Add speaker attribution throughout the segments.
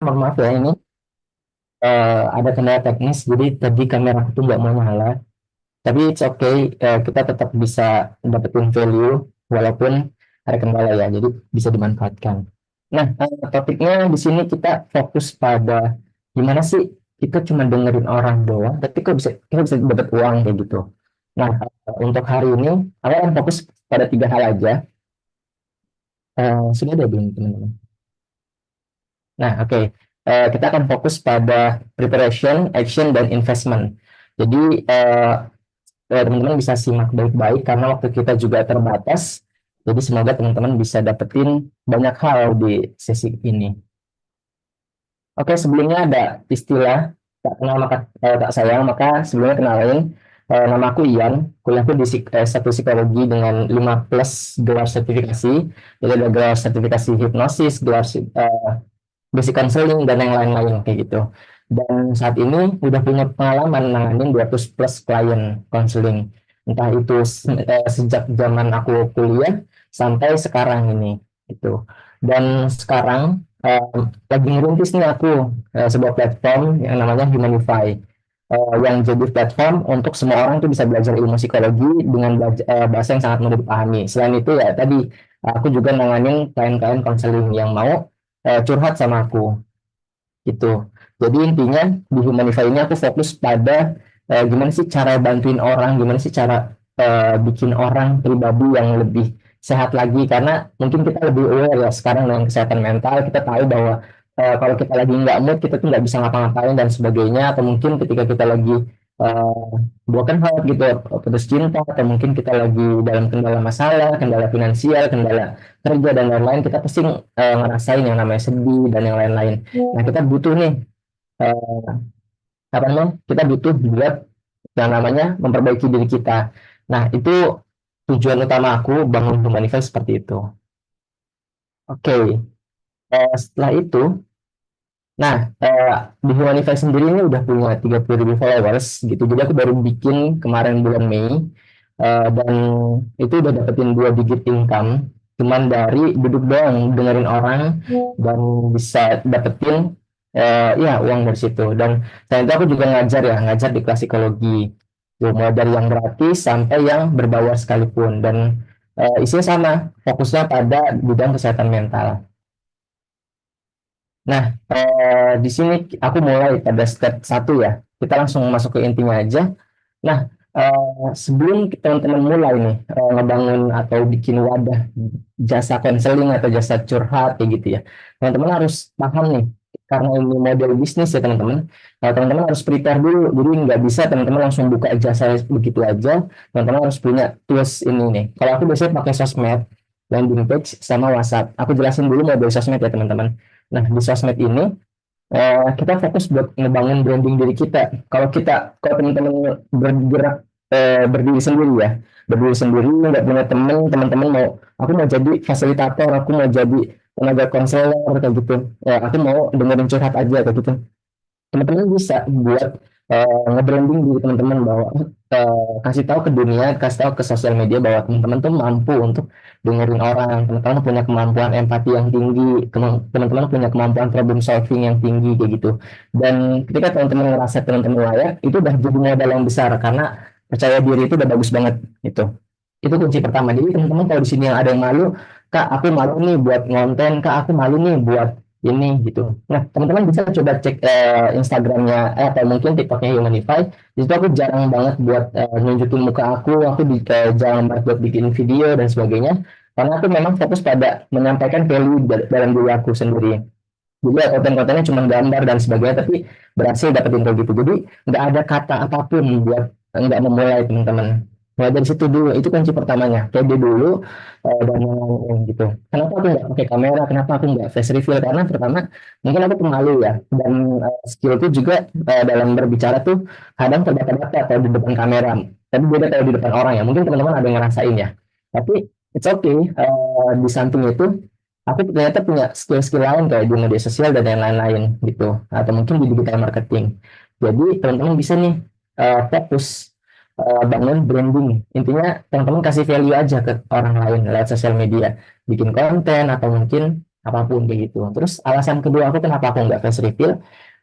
Speaker 1: Mohon maaf ya ini ada kendala teknis, jadi tadi kamera aku tuh nggak mau nyala. Tapi it's okay, kita tetap bisa dapetin value walaupun ada kendala ya, jadi bisa dimanfaatkan. Nah, topiknya di sini kita fokus pada gimana sih kita cuma dengerin orang doang, tapi kok bisa kita bisa dapat uang kayak gitu. Nah, untuk hari ini aku akan fokus pada tiga hal aja. Sudah ada belum teman-teman? Nah, oke. Kita akan fokus pada preparation, action, dan investment. Jadi, teman-teman bisa simak baik-baik karena waktu kita juga terbatas. Jadi, semoga teman-teman bisa dapetin banyak hal di sesi ini. Oke, sebelumnya ada istilah tak kenal maka tak sayang, maka sebelumnya kenalin, nama aku Ian, kuliahku di satu psikologi dengan 5 plus gelar sertifikasi. Jadi ada gelar sertifikasi hipnosis, gelar basic counseling dan yang lain-lain kayak gitu. Dan saat ini udah punya pengalaman nanganin 200 plus klien counseling. Entah itu sejak zaman aku kuliah sampai sekarang ini gitu. Dan sekarang lagi ngerintis nih aku sebuah platform yang namanya Humanify. Yang jadi platform untuk semua orang tuh bisa belajar ilmu psikologi dengan bahasa yang sangat mudah dipahami. Selain itu ya tadi aku juga nanganin klien-klien konseling yang mau curhat sama aku gitu. Jadi intinya di Humanify ini aku fokus pada gimana sih cara bantuin orang, gimana sih cara bikin orang pribadi yang lebih sehat lagi karena mungkin kita lebih aware ya sekarang dengan kesehatan mental kita tahu bahwa kalau kita lagi nggak mood kita tuh nggak bisa ngapa-ngapain dan sebagainya atau mungkin ketika kita lagi uh, broken heart gitu putus cinta atau mungkin kita lagi dalam kendala masalah, kendala finansial, kendala kerja dan lain-lain kita pasti ngerasain yang namanya sedih dan yang lain-lain. Nah kita butuh nih eh, apa namanya kita butuh buat yang namanya memperbaiki diri kita. Nah itu tujuan utama aku bangun Humanify seperti itu. Oke, setelah itu, nah di Humanify sendiri ini udah punya 30.000 followers gitu. Jadi aku baru bikin kemarin bulan Mei dan itu udah dapetin 2 digit income cuman dari duduk doang dengerin orang dan bisa dapetin ya uang dari situ dan selain itu aku juga ngajar ya ngajar di kelas psikologi tuh mulai dari yang gratis sampai yang berbayar sekalipun dan isinya sama fokusnya pada bidang kesehatan mental. Nah, di sini aku mulai pada step satu ya. Kita langsung masuk ke intinya aja. Nah, sebelum teman-teman mulai nih ngebangun atau bikin wadah jasa konseling atau jasa curhat kayak gitu ya, teman-teman harus paham nih karena ini model bisnis ya teman-teman. Teman-teman harus prepare dulu. Jadi nggak bisa teman-teman langsung buka jasa begitu aja. Teman-teman harus punya tools ini nih. Kalau aku biasanya pakai sosmed, landing page sama WhatsApp. Aku jelasin dulu model sosmed ya teman-teman. Nah, di sosmed ini kita fokus buat ngebangun branding diri kita. Kalau teman-teman bergerak berdiri sendiri ya, berdiri sendiri nggak punya teman, teman-teman aku mau jadi fasilitator, aku mau jadi tenaga konselor kayak gitu, aku mau dengerin curhat aja kayak gitu teman-teman bisa buat nge-branding diri teman-teman bahwa kasih tahu ke dunia, kasih tahu ke sosial media bahwa teman-teman tuh mampu untuk dengerin orang, teman-teman punya kemampuan empati yang tinggi, teman-teman punya kemampuan problem solving yang tinggi kayak gitu. Dan ketika teman-teman ngerasa teman-teman layak, itu udah jadi modal yang besar karena percaya diri itu udah bagus banget gitu. Itu kunci pertama. Jadi teman-teman kalau di sini yang ada yang malu, Kak, aku malu nih buat ngonten, Kak, aku malu nih buat ini gitu. Nah, teman-teman bisa coba cek Instagramnya atau mungkin TikToknya Humanify. Di situ aku jarang banget buat nunjukin muka aku jarang banget buat bikin video dan sebagainya. Karena aku memang fokus pada menyampaikan value dalam diri aku sendiri. Jadi ya, konten-kontennya cuma gambar dan sebagainya, tapi berhasil dapetin kayak gitu. Jadi nggak ada kata apapun buat nggak memulai teman-teman. Mulai dari situ dulu, itu kunci pertamanya. Pede dulu dan yang gitu. Kenapa aku nggak pakai kamera? Kenapa aku nggak face reveal? Karena pertama mungkin aku pemalu ya, dan skill itu juga dalam berbicara tuh kadang terbata-bata kalau di depan kamera. Tapi beda kalau di depan orang ya. Mungkin teman-teman ada yang ngerasain ya. Tapi it's okay. Di samping itu aku ternyata punya skill-skill lain kayak di media sosial dan yang lain-lain gitu atau mungkin di digital marketing jadi teman-teman bisa nih fokus bangun branding intinya teman-teman kasih value aja ke orang lain lewat sosial media bikin konten atau mungkin apapun kayak gitu. Terus alasan kedua aku kenapa aku nggak face reveal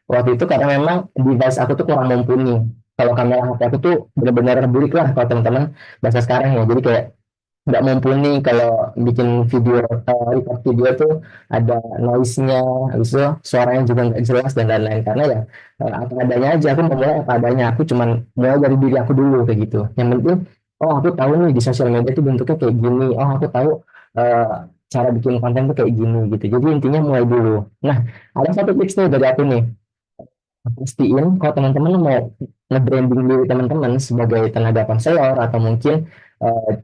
Speaker 1: waktu itu karena memang device aku tuh kurang mumpuni. Kalau kamera HP aku tuh benar-benar burik lah kalau teman-teman bahasa sekarang ya. Jadi kayak nggak mumpuni kalau bikin video, record video tuh ada noise-nya, habis itu suaranya juga nggak jelas dan lain-lain. Karena ya apa adanya aja, aku mau mulai apa adanya. Aku cuman mulai dari diri aku dulu kayak gitu. Yang penting, oh aku tahu nih di sosial media tuh bentuknya kayak gini. Oh aku tahu eh, cara bikin konten tuh kayak gini gitu. Jadi intinya mulai dulu. Nah, ada satu tips nih dari aku nih, pastiin kalau teman-teman mau nge-branding diri teman-teman sebagai tenaga konselor atau mungkin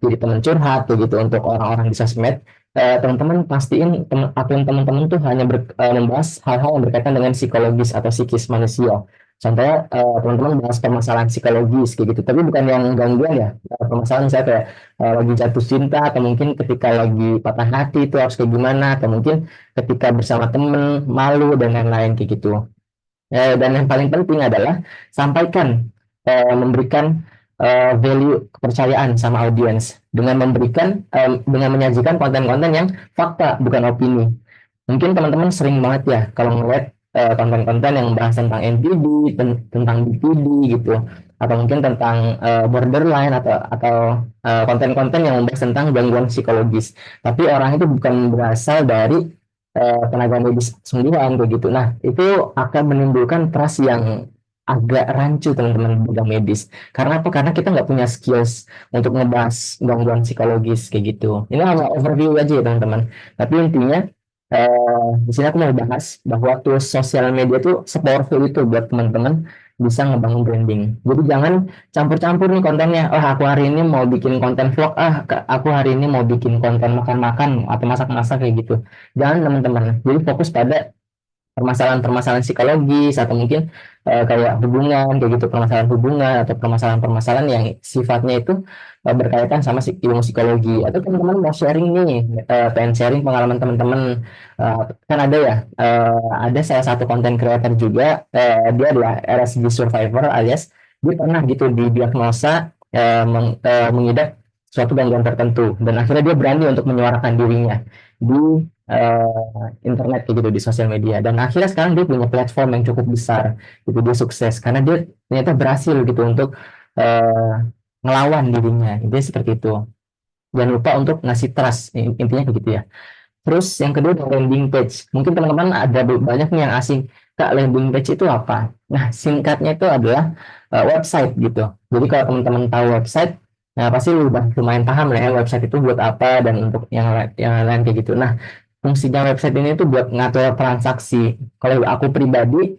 Speaker 1: jadi teman curhat kayak gitu untuk orang-orang di sosmed, teman-teman pastiin akun teman-teman tuh hanya membahas hal-hal yang berkaitan dengan psikologis atau psikis manusia. Contohnya teman-teman bahas permasalahan psikologis kayak gitu, tapi bukan yang gangguan ya. Permasalahan saya kayak lagi jatuh cinta atau mungkin ketika lagi patah hati itu harus kayak gimana, atau mungkin ketika bersama temen malu dan lain-lain kayak gitu. Dan yang paling penting adalah sampaikan, memberikan value kepercayaan sama audiens dengan dengan menyajikan konten-konten yang fakta bukan opini. Mungkin teman-teman sering banget ya kalau ngeliat konten-konten yang bahas tentang NPD, tentang BPD gitu, atau mungkin tentang borderline atau konten-konten yang membahas tentang gangguan psikologis. Tapi orang itu bukan berasal dari tenaga medis sungguhan kayak gitu. Nah, itu akan menimbulkan trust yang agak rancu teman-teman di bidang medis. Karena apa? Karena kita nggak punya skills untuk ngebahas gangguan psikologis kayak gitu. Ini hanya overview aja ya teman-teman. Tapi intinya di sini aku mau bahas bahwa tools sosial media itu sepowerful itu buat teman-teman bisa ngebangun branding. Jadi jangan campur-campur nih kontennya. Oh, aku hari ini mau bikin konten vlog. Aku hari ini mau bikin konten makan-makan atau masak-masak kayak gitu. Jangan teman-teman. Jadi fokus pada permasalahan-permasalahan psikologis atau mungkin kayak hubungan kayak gitu, permasalahan hubungan atau permasalahan-permasalahan yang sifatnya itu berkaitan sama ilmu psikologi. Atau teman-teman mau sharing nih, pengen sharing pengalaman teman-teman. Kan ada ya, ada salah satu konten creator juga, dia adalah RSG survivor, alias dia pernah gitu didiagnosa mengidap suatu gangguan tertentu dan akhirnya dia berani untuk menyuarakan dirinya di internet kayak gitu, di sosial media, dan akhirnya sekarang dia punya platform yang cukup besar gitu. Dia sukses karena dia ternyata berhasil gitu untuk eh, ngelawan dirinya. Intinya seperti itu. Jangan lupa untuk ngasih trust, intinya begitu ya. Terus yang kedua adalah landing page. Mungkin teman-teman ada banyak nih yang asing, Kak, landing page itu apa? Nah, singkatnya itu adalah website gitu. Jadi kalau teman-teman tahu website, nah pasti udah lumayan paham lah ya website itu buat apa dan untuk yang lain kayak gitu. Nah, fungsinya website ini tuh buat ngatur transaksi. Kalau aku pribadi,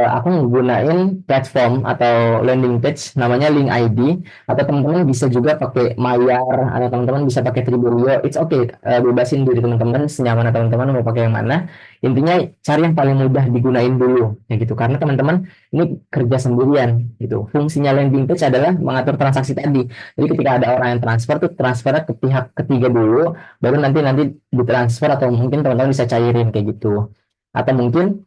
Speaker 1: aku menggunakan platform atau landing page namanya Link ID, atau teman-teman bisa juga pakai Mayar, atau teman-teman bisa pakai Tribulio. It's okay, bebasin diri teman-teman senyaman teman-teman mau pakai yang mana. Intinya cari yang paling mudah digunain dulu ya gitu, karena teman-teman ini kerja sendirian gitu. Fungsinya landing page adalah mengatur transaksi tadi. Jadi ketika ada orang yang transfer tuh transfernya ke pihak ketiga dulu, baru nanti nanti ditransfer, atau mungkin teman-teman bisa cairin kayak gitu. Atau mungkin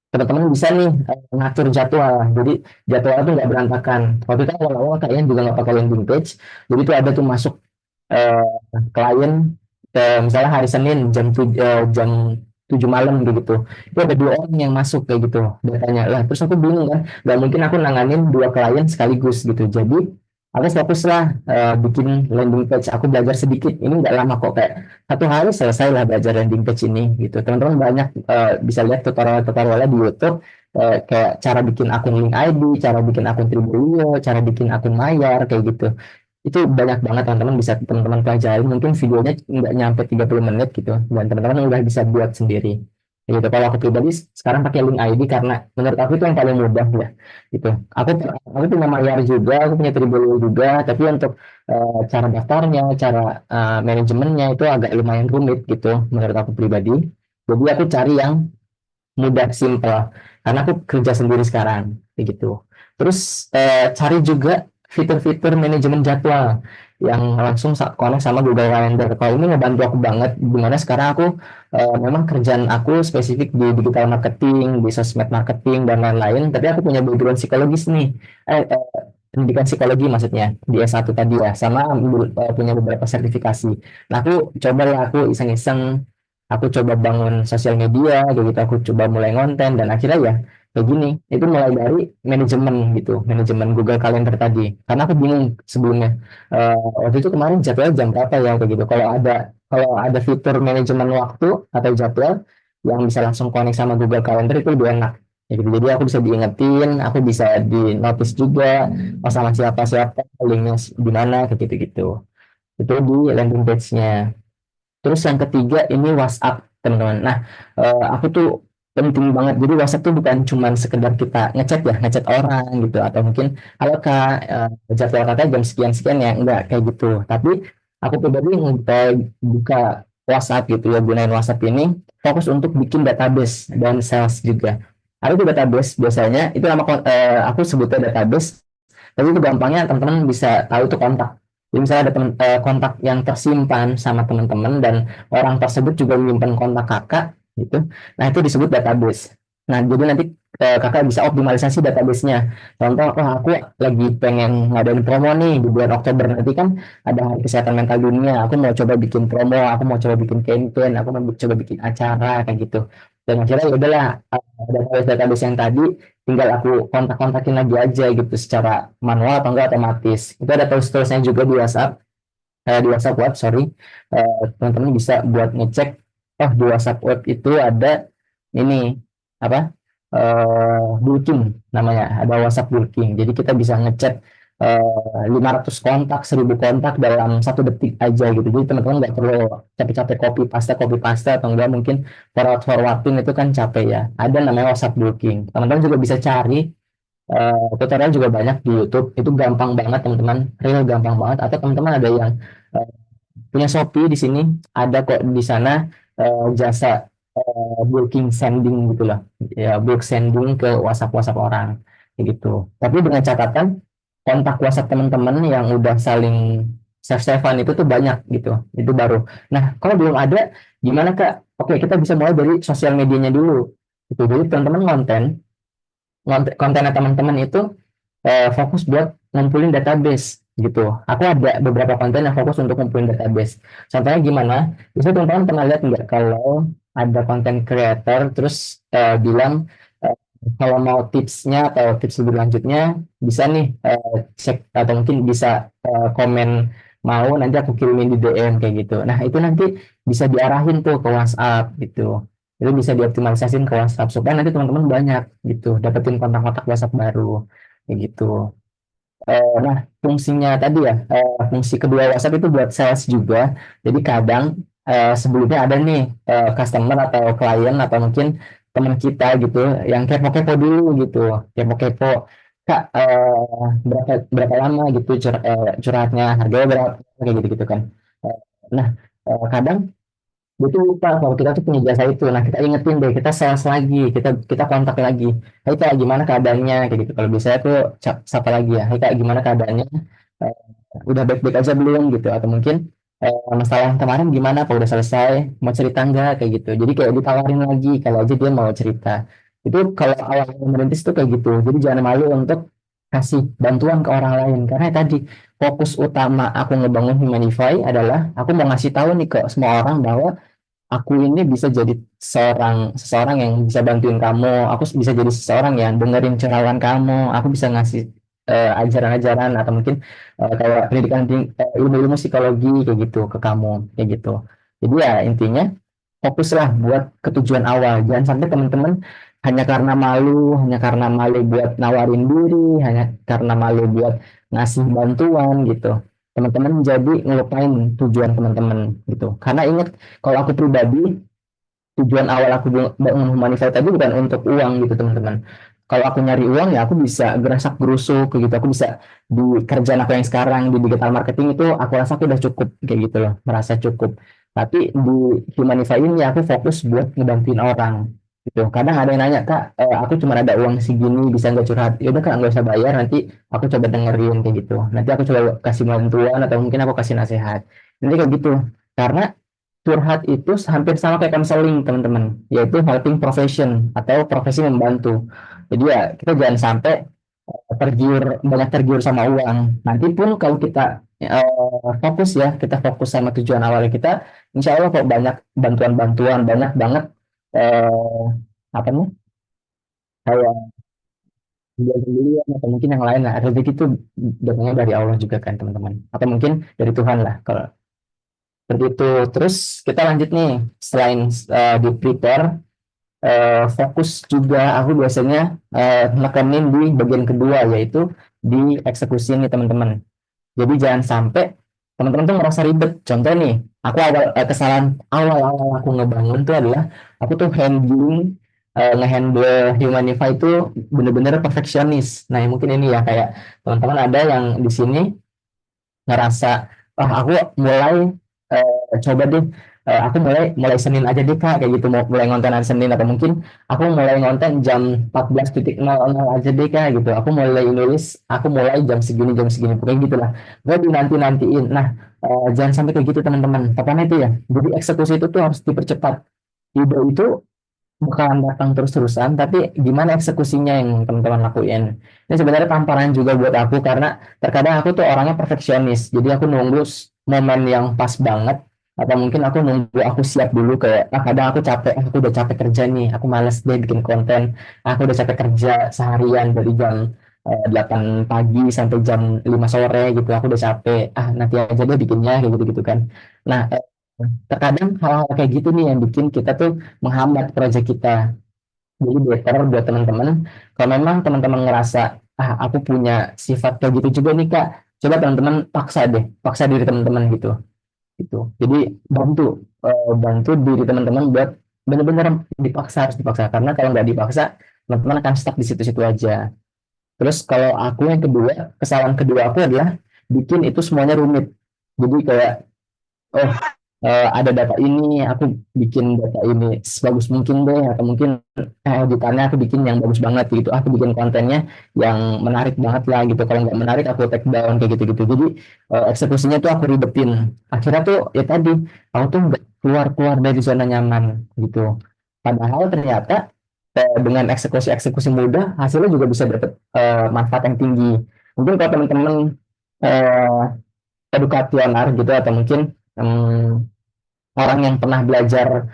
Speaker 1: teman-teman bisa nih ngatur jadwal. Jadi jadwal itu nggak berantakan. Waktu itu awal-awal kalian juga nggak pakai landing page. Jadi itu ada tuh masuk eh, klien, misalnya hari Senin jam 7 malam gitu. Itu ada dua orang yang masuk kayak gitu datanya. Lah terus aku bingung kan, nggak mungkin aku nanganin dua klien sekaligus gitu. Jadi aku fokus lah bikin landing page. Aku belajar sedikit. Ini nggak lama kok, kayak 1 hari selesai lah belajar landing page ini gitu. Teman-teman banyak bisa lihat tutorial-tutorialnya di YouTube, kayak cara bikin akun Link ID, cara bikin akun Tribulio, cara bikin akun Mayar kayak gitu. Itu banyak banget teman-teman bisa teman-teman pelajari. Mungkin videonya nggak nyampe 30 menit gitu, dan teman-teman udah bisa buat sendiri gitu. Kalau aku pribadi sekarang pakai Link ID karena menurut aku itu yang paling mudah ya gitu. Aku punya Mayar juga, aku punya Tribulio juga, tapi untuk cara daftarnya, cara manajemennya itu agak lumayan rumit gitu menurut aku pribadi. Jadi aku cari yang mudah, simple, karena aku kerja sendiri sekarang kayak gitu. Terus cari juga fitur-fitur manajemen jadwal yang langsung connect sama Google Calendar. Kalau ini ngebantu aku banget, dimana sekarang aku memang kerjaan aku spesifik di digital marketing, di sosmed marketing dan lain-lain, tapi aku punya background psikologis nih, pendidikan psikologi maksudnya di S1 tadi ya, sama punya beberapa sertifikasi. Nah, aku coba lah, aku iseng-iseng aku coba bangun sosial media kayak gitu, aku coba mulai konten dan akhirnya ya kayak gini. Itu mulai dari manajemen gitu, manajemen Google Calendar tadi, karena aku bingung sebelumnya. Waktu itu kemarin jadwal jam berapa ya kayak gitu, kalau ada fitur manajemen waktu atau jadwal yang bisa langsung connect sama Google Calendar itu lebih enak ya gitu. Jadi aku bisa diingetin, aku bisa di notice juga, oh sama siapa-siapa, linknya di mana kayak gitu-gitu. Itu di landing page-nya. Terus yang ketiga ini WhatsApp, teman-teman. Nah, aku tuh penting banget. Jadi WhatsApp tuh bukan cuma sekedar kita ngechat ya, ngechat orang gitu, atau mungkin halo Kak, jadwal kakak jam sekian sekian ya, enggak kayak gitu. Tapi aku pribadi buka WhatsApp gitu ya, gunain WhatsApp ini fokus untuk bikin database dan sales juga. Aku tuh database biasanya itu aku sebutnya database, tapi itu gampangnya teman-teman bisa tahu itu kontak. Jadi misalnya ada kontak yang tersimpan sama teman-teman dan orang tersebut juga menyimpan kontak kakak gitu. Nah, itu disebut database. Nah, jadi nanti kakak bisa optimalisasi database-nya. Contoh, wah aku lagi pengen ngadain promo nih di bulan Oktober nanti kan ada Hari Kesehatan Mental Dunia. Aku mau coba bikin promo, aku mau coba bikin campaign, aku mau coba bikin acara kayak gitu. Dan akhirnya ya udahlah, database yang tadi tinggal aku kontak-kontakin lagi aja gitu secara manual atau enggak otomatis. Itu ada tools-toolsnya juga di WhatsApp web, sorry. Teman-teman bisa buat ngecek, oh di WhatsApp web itu ada ini apa, bulking namanya, ada WhatsApp bulking. Jadi kita bisa ngecek 500 kontak, 1000 kontak dalam 1 detik aja gitu. Jadi teman-teman nggak perlu capek-capek copy paste atau enggak mungkin forwardin, itu kan capek ya. Ada namanya WhatsApp bulking. Teman-teman juga bisa cari tutorial juga banyak di YouTube. Itu gampang banget teman-teman, real gampang banget. Atau teman-teman ada yang eh, punya Shopee di sini, ada kok di sana jasa bulking sending gitu loh, ya bulk sending ke WhatsApp WhatsApp orang kayak gitu. Tapi dengan catatan kontak WhatsApp teman-teman yang udah saling save-savean itu tuh banyak gitu, itu baru. Nah, kalau belum ada, gimana Kak? Oke, kita bisa mulai dari sosial medianya dulu. Itu jadi teman-teman kontennya teman-teman itu fokus buat ngumpulin database gitu. Aku ada beberapa konten yang fokus untuk ngumpulin database. Contohnya gimana? Bisa teman-teman pernah lihat nggak kalau ada konten creator terus bilang eh, kalau mau tipsnya atau tips lebih lanjutnya bisa nih cek atau mungkin bisa komen, mau nanti aku kirimin di DM kayak gitu. Nah, itu nanti bisa diarahin tuh ke WhatsApp gitu. Itu bisa dioptimalisasiin ke WhatsApp supaya nanti teman-teman banyak gitu dapetin kontak-kontak WhatsApp baru kayak gitu. Nah, fungsinya tadi ya, fungsi kedua WhatsApp itu buat sales juga. Jadi kadang sebelumnya ada nih customer atau klien atau mungkin teman kita gitu yang kepo-kepo dulu gitu, kepo-kepo, Kak, berapa berapa lama gitu curhatnya, harganya berapa kayak gitu gitu kan. Eh, nah, kadang dia tuh lupa kalau kita tuh punya jasa itu. Nah, kita ingetin deh, kita sales lagi, kita kontak lagi. Hai Kak, gimana keadaannya? Kayak gitu. Kalau bisa tuh sapa lagi ya. Hai Kak, gimana keadaannya? Eh, udah baik-baik aja belum gitu? Atau mungkin masalah yang kemarin gimana? Apa udah selesai? Mau cerita nggak? Kayak gitu. Jadi kayak ditawarin lagi kalau aja dia mau cerita. Itu kalau awal merintis tuh kayak gitu. Jadi jangan malu untuk kasih bantuan ke orang lain. Karena tadi fokus utama aku ngebangun Humanify adalah aku mau ngasih tahu nih ke semua orang bahwa aku ini bisa jadi seseorang yang bisa bantuin kamu. Aku bisa jadi seseorang yang dengerin curahan kamu. Aku bisa ngasih ajaran-ajaran atau mungkin kayak pendidikan ilmu-ilmu psikologi kayak gitu ke kamu kayak gitu. Jadi ya intinya fokuslah buat ketujuan awal. Jangan sampai teman-teman hanya karena malu buat nawarin diri, hanya karena malu buat ngasih bantuan gitu. Teman-teman jadi ngelupain tujuan teman-teman gitu. Karena ingat, kalau aku pribadi, tujuan awal aku bangun Humanify tadi bukan untuk uang gitu teman-teman. Kalau aku nyari uang ya aku bisa gerasak gerusuk kayak gitu. Aku bisa di kerjaan aku yang sekarang di digital marketing itu aku rasa aku udah cukup kayak gitu loh, merasa cukup. Tapi di Humanify ini aku fokus buat ngebantuin orang gitu. Kadang ada yang nanya, Kak, aku cuma ada uang segini bisa nggak curhat? Ya udah Kak, nggak usah bayar, nanti aku coba dengerin kayak gitu. Nanti aku coba kasih bantuan atau mungkin aku kasih nasihat. Nanti kayak gitu. Karena curhat itu hampir sama kayak konseling teman-teman, yaitu helping profession atau profesi membantu. Jadi ya kita jangan sampai banyak tergiur sama uang. Nanti pun kalau kita fokus ya, kita fokus sama tujuan awal kita, insya Allah kok banyak bantuan-bantuan, banyak banget eh, apa nih, kayak pembelian atau mungkin yang lain lah. Rezeki itu datangnya dari Allah juga kan teman-teman, atau mungkin dari Tuhan lah kalau seperti itu. Terus kita lanjut nih, selain di prepare, fokus juga aku biasanya nekenin di bagian kedua, yaitu di eksekusi nih teman-teman. Jadi jangan sampai teman-teman tuh merasa ribet. Contoh nih, aku kesalahan awal-awal aku ngebangun tuh adalah aku tuh ngehandle Humanify itu bener-bener perfeksionis. Nah, mungkin ini ya kayak teman-teman ada yang di sini ngerasa, ah aku mulai coba deh, aku mulai mulai Senin aja deh Kak, kayak gitu, mau mulai ngonten hari Senin, atau mungkin aku mulai ngonten jam 14.00 aja deh Kak, gitu, aku mulai nulis, aku mulai jam segini pokoknya gitulah, nggak dinanti-nantiin. Nah, jangan sampai kayak gitu teman-teman, pertama itu ya, jadi eksekusi itu tuh harus dipercepat. Ide itu bukan datang terus-terusan, tapi gimana eksekusinya yang teman-teman lakuin. Ini sebenarnya tamparan juga buat aku, karena terkadang aku tuh orangnya perfeksionis. Jadi aku nunggu momen yang pas banget, atau mungkin aku nunggu aku siap dulu, kayak kadang aku capek, aku udah capek kerja nih, aku males deh bikin konten, aku udah capek kerja seharian dari jam 8 pagi sampai jam 5 sore gitu, aku udah capek, nanti aja deh bikinnya kayak gitu-gitu kan. Nah, terkadang hal-hal kayak gitu nih yang bikin kita tuh menghambat proyek kita. Jadi better buat teman-teman, kalau memang teman-teman ngerasa, aku punya sifat kayak gitu juga nih Kak, coba teman-teman paksa deh, paksa diri teman-teman gitu. Gitu. Jadi bantu diri teman-teman buat benar-benar dipaksa, harus dipaksa, karena kalau nggak dipaksa teman-teman akan stuck di situ-situ aja. Terus kalau aku yang kedua, kesalahan kedua aku adalah bikin itu semuanya rumit. Jadi kayak, oh, ada data ini, aku bikin data ini sebagus mungkin deh, atau mungkin editannya aku bikin yang bagus banget gitu, aku bikin kontennya yang menarik banget lah gitu, kalau nggak menarik aku take down kayak gitu-gitu. Jadi eksekusinya tuh aku ribetin, akhirnya tuh ya tadi, aku tuh nggak keluar-keluar dari zona nyaman gitu. Padahal ternyata dengan eksekusi-eksekusi mudah, hasilnya juga bisa dapat manfaat yang tinggi. Mungkin kalau teman-teman eh, edukasioner gitu, atau mungkin orang yang pernah belajar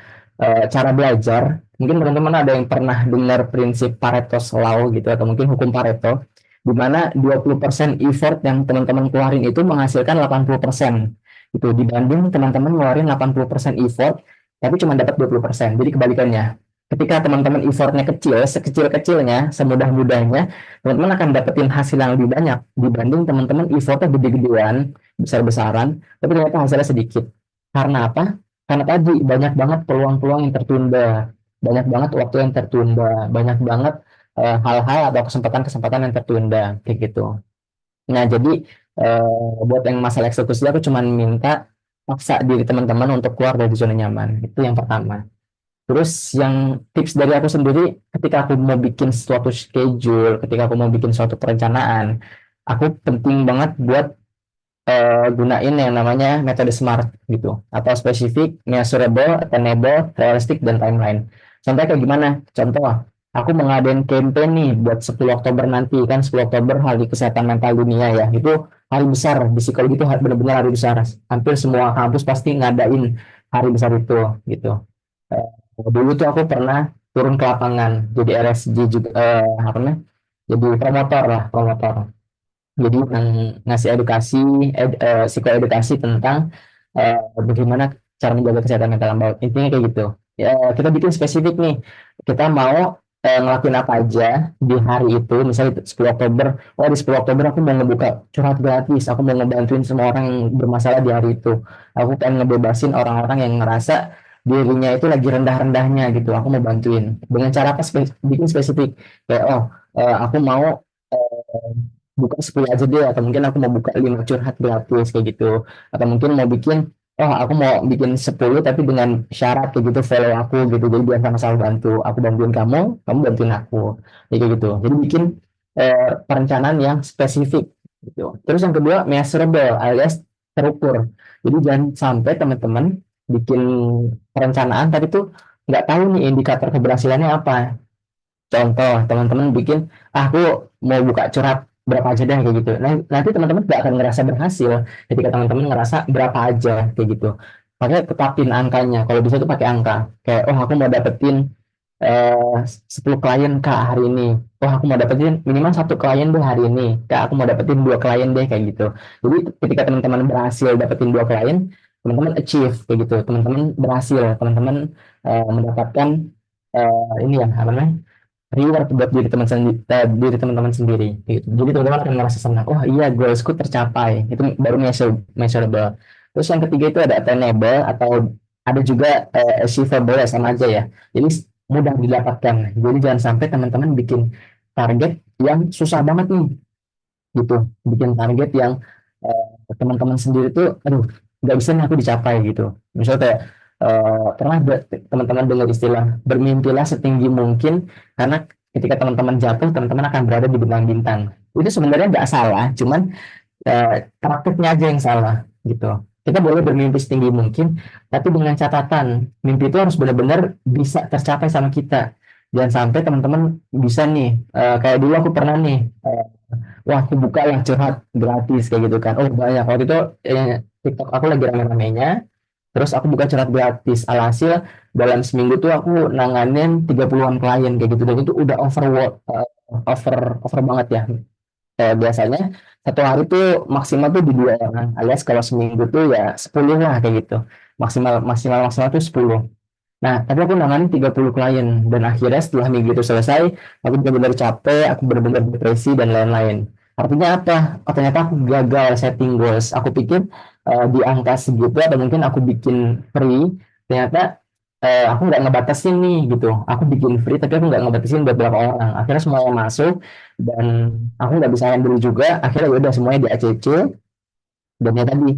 Speaker 1: cara belajar, mungkin teman-teman ada yang pernah dengar prinsip Pareto's Law gitu, atau mungkin hukum Pareto, di mana 20% effort yang teman-teman keluarin itu menghasilkan 80% itu, dibanding teman-teman ngeluarin 80% effort tapi cuma dapat 20%. Jadi kebalikannya. Ketika teman-teman effortnya kecil, sekecil-kecilnya, semudah-mudahnya, teman-teman akan dapetin hasil yang lebih banyak dibanding teman-teman effortnya gede-gedean, besar-besaran, tapi ternyata hasilnya sedikit. Karena apa? Karena tadi banyak banget peluang-peluang yang tertunda, banyak banget waktu yang tertunda, banyak banget hal-hal atau kesempatan-kesempatan yang tertunda, kayak gitu. Nah, jadi buat yang masalah eksekusi, aku cuma minta paksa diri teman-teman untuk keluar dari zona nyaman. Itu yang pertama. Terus yang tips dari aku sendiri, ketika aku mau bikin suatu schedule, ketika aku mau bikin suatu perencanaan, aku penting banget buat gunain yang namanya metode SMART gitu, atau spesifik, measurable, attainable, realistic, dan timeline. Contohnya kayak gimana? Contoh, aku mengadain campaign nih buat 10 Oktober nanti, kan 10 Oktober Hari Kesehatan Mental Dunia ya, itu hari besar di psikologi, itu benar-benar hari besar. Hampir semua kampus pasti ngadain hari besar itu gitu. Eh, Dulu tuh aku pernah turun ke lapangan jadi RSJ juga, apa namanya? Jadi promotor lah, promotor. Jadi ngasih edukasi, psikoedukasi tentang bagaimana cara menjaga kesehatan mental yang baik. Intinya kayak gitu. Ya, kita bikin spesifik nih. Kita mau ngelakuin apa aja di hari itu. Misalnya 10 Oktober. Oh, di 10 Oktober aku mau ngebuka curhat gratis. Aku mau ngebantuin semua orang yang bermasalah di hari itu. Aku pengen ngebebasin orang-orang yang ngerasa dirinya itu lagi rendah-rendahnya gitu. Aku mau bantuin. Dengan cara apa? Bikin spesifik. Kayak, oh, aku mau buka 10 aja deh, atau mungkin aku mau buka 5 curhat gratis kayak gitu, atau mungkin mau bikin, oh aku mau bikin 10 tapi dengan syarat kayak gitu, follow aku gitu, jadi biar sama-sama bantu, aku bantuin kamu, kamu bantuin aku, ya, kayak gitu. Jadi bikin perencanaan yang spesifik gitu. Terus yang kedua, measurable alias terukur. Jadi jangan sampai teman-teman bikin perencanaan tadi tuh nggak tahu nih indikator keberhasilannya apa. Contoh, teman-teman bikin, aku mau buka curhat berapa aja deh kayak gitu. Nah, nanti teman-teman gak akan ngerasa berhasil ketika teman-teman ngerasa berapa aja kayak gitu. Makanya tetapin angkanya. Kalau bisa tuh pakai angka. Kayak, oh aku mau dapetin 10 klien Kak hari ini. Oh aku mau dapetin minimal satu klien deh hari ini. Kak aku mau dapetin dua klien deh kayak gitu. Jadi ketika teman-teman berhasil dapetin dua klien, teman-teman achieve kayak gitu. Teman-teman berhasil, teman-teman mendapatkan ini ya apa namanya, reward buat diri teman-teman sendiri gitu. Jadi teman-teman akan merasa senang. Oh iya, goalsku tercapai. Itu baru measurable. Terus yang ketiga itu ada attainable atau ada juga achievable ya, sama aja ya. Jadi mudah didapatkan. Jadi jangan sampai teman-teman bikin target yang susah banget nih gitu. Bikin target yang teman-teman sendiri tuh aduh nggak bisa nih aku dicapai gitu. Misalnya kayak pernah teman-teman dengar istilah bermimpilah setinggi mungkin, karena ketika teman-teman jatuh teman-teman akan berada di bintang-bintang. Itu sebenarnya nggak salah, cuman prakteknya aja yang salah gitu. Kita boleh bermimpi setinggi mungkin, tapi dengan catatan mimpi itu harus benar-benar bisa tercapai sama kita. Jangan sampai teman-teman bisa nih, kayak dulu aku pernah nih, wah aku buka yang curhat gratis kayak gitu kan. Oh banyak waktu itu TikTok aku lagi rame-ramenya. Terus aku buka curhat gratis. Alhasil dalam seminggu tuh aku nanganin 30-an klien kayak gitu. Dan itu udah over banget ya. Biasanya satu hari tuh maksimal tuh di dua orang. Alias kalau seminggu tuh ya 10 lah kayak gitu. Maksimal maksimal maksimal tuh 10. Nah, tapi aku nanganin 30 klien dan akhirnya setelah minggu itu selesai, aku benar-benar capek, aku benar-benar depresi dan lain-lain. Artinya apa? Oh, ternyata aku gagal setting goals. Aku pikir di angka segitu atau mungkin aku bikin free, ternyata aku nggak ngebatasin nih gitu. Aku bikin free tapi aku nggak ngebatasin buat berapa orang. Akhirnya semuanya masuk dan aku nggak bisa handle juga. Akhirnya ya udah semuanya di ACC dan ya tadi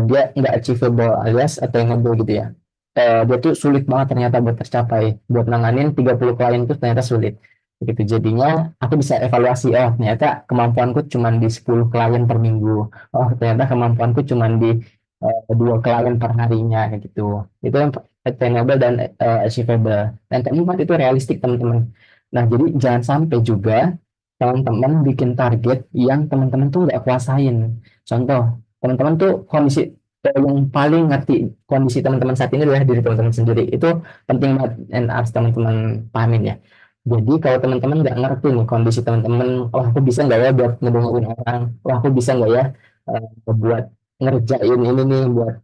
Speaker 1: dia nggak achievable alias attainable gitu ya. Dia tuh sulit banget ternyata buat tercapai. Buat nanganin 30 klien itu ternyata sulit. Begitu jadinya aku bisa evaluasi, oh ternyata kemampuanku cuma di 10 klien per minggu. Oh ternyata kemampuanku cuma di dua klien per harinya kayak gitu. Itu yang attainable dan achievable. Dan keempat itu realistik teman-teman. Nah jadi jangan sampai juga teman-teman bikin target yang teman-teman tuh nggak kuasain. Contoh, teman-teman tuh kondisi yang paling ngerti kondisi teman-teman saat ini adalah diri teman-teman sendiri. Itu penting banget dan harus teman-teman pahamin ya. Jadi kalau teman-teman nggak ngerti nih kondisi teman-teman, oh aku bisa nggak ya buat ngedengerin orang, oh aku bisa nggak ya buat ngerjain ini nih, buat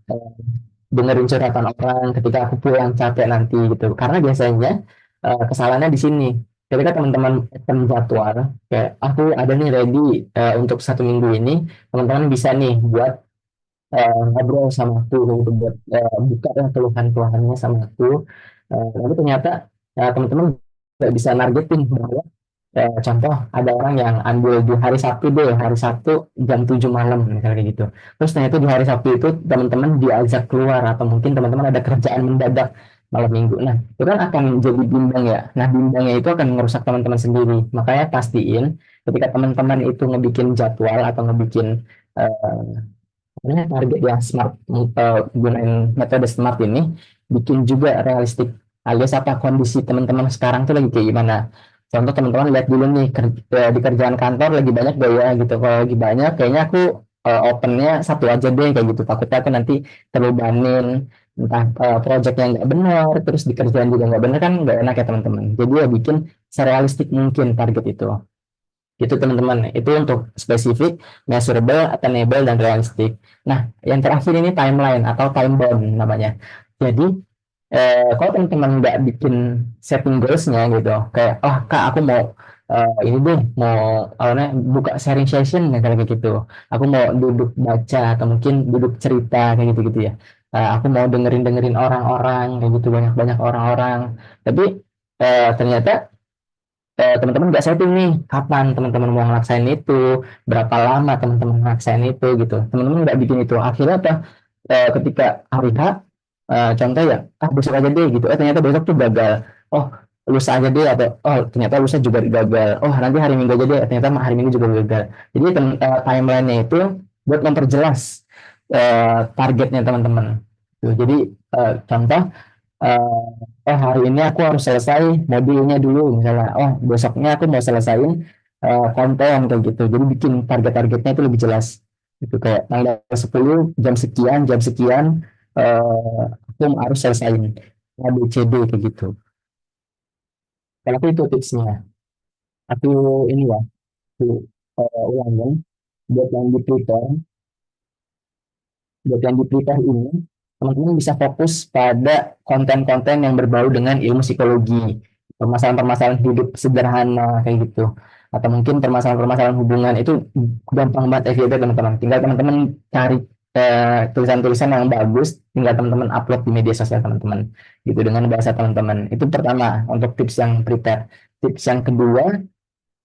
Speaker 1: dengerin curhatan orang ketika aku pulang capek nanti gitu. Karena biasanya kesalahannya di sini. Ketika teman-teman akan jadwal, kayak aku ada nih ready untuk satu minggu ini, teman-teman bisa nih buat ngobrol sama aku gitu, buat buka lah keluhan-keluhannya sama aku. Tapi ternyata teman-teman nggak bisa nargetin bahwa contoh ada orang yang ambil di hari Sabtu deh, hari Sabtu jam 7 malam misalnya kayak gitu. Terus ternyata di hari Sabtu itu teman-teman diajak keluar atau mungkin teman-teman ada kerjaan mendadak malam minggu. Nah, itu kan akan jadi bimbang ya. Nah, bimbangnya itu akan merusak teman-teman sendiri. Makanya pastiin ketika teman-teman itu ngebikin jadwal atau ngebikin sebenarnya target yang smart, gunain metode smart ini bikin juga realistik, alias apa kondisi teman-teman sekarang tuh lagi kayak gimana. Contoh teman-teman lihat dulu nih di kerjaan kantor lagi banyak gak ya gitu. Kalau lagi banyak kayaknya aku opennya satu aja deh kayak gitu. Takutnya aku nanti terbebanin entah project yang nggak benar, terus di kerjaan juga nggak benar kan nggak enak ya teman-teman. Jadi ya bikin serealistik mungkin target itu. Itu teman-teman, itu untuk spesifik, measurable, attainable, dan realistik. Nah, yang terakhir ini timeline atau time bound namanya. Jadi, kalau teman-teman nggak bikin setting goals-nya gitu, kayak, oh kak aku mau ini deh, mau buka sharing session ya, kayak gitu. Aku mau duduk baca atau mungkin duduk cerita kayak gitu-gitu ya. Aku mau dengerin-dengerin orang-orang kayak gitu, banyak-banyak orang-orang. Tapi ternyata teman-teman nggak setting nih kapan teman-teman mau ngelaksanain itu, berapa lama teman-teman ngelaksanain itu gitu. Teman-teman nggak bikin itu. Akhirnya apa? Ketika hari H, contoh ya, besok aja deh gitu. Ternyata besok tuh gagal. Oh, lusa aja deh atau oh ternyata lusa juga gagal. Oh, nanti hari Minggu aja deh. Ternyata hari Minggu juga gagal. Jadi timelinenya itu buat memperjelas targetnya teman-teman. Tuh, jadi contoh hari ini aku harus selesai mobilnya dulu misalnya. Oh, besoknya aku mau selesaiin konten kayak gitu. Jadi bikin target-targetnya itu lebih jelas. Itu kayak tanggal 10 jam sekian aku harus selesaiin A, B, C, D kayak gitu. Kalau aku itu tipsnya. Aku ini ya, aku ulangin buat yang di Twitter, buat yang di Twitter ini, teman-teman bisa fokus pada konten-konten yang berbau dengan ilmu psikologi, permasalahan-permasalahan hidup sederhana kayak gitu. Atau mungkin permasalahan-permasalahan hubungan itu gampang banget FYP teman-teman. Tinggal teman-teman cari tulisan-tulisan yang bagus, tinggal teman-teman upload di media sosial teman-teman. Gitu dengan bahasa teman-teman. Itu pertama untuk tips yang prepare. Tips yang kedua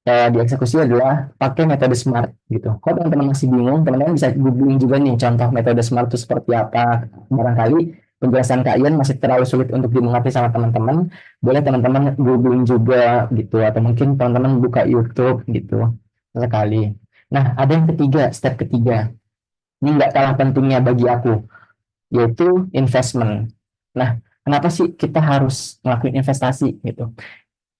Speaker 1: dieksekusi adalah pakai metode SMART gitu. Kalau teman-teman masih bingung, teman-teman bisa googling juga nih contoh metode SMART itu seperti apa. Barangkali penjelasan kalian masih terlalu sulit untuk dimengerti sama teman-teman, boleh teman-teman googling juga gitu, atau mungkin teman-teman buka YouTube gitu sekali. Nah, ada yang ketiga, step ketiga. Ini nggak kalah pentingnya bagi aku, yaitu investment. Nah, kenapa sih kita harus ngelakuin investasi gitu?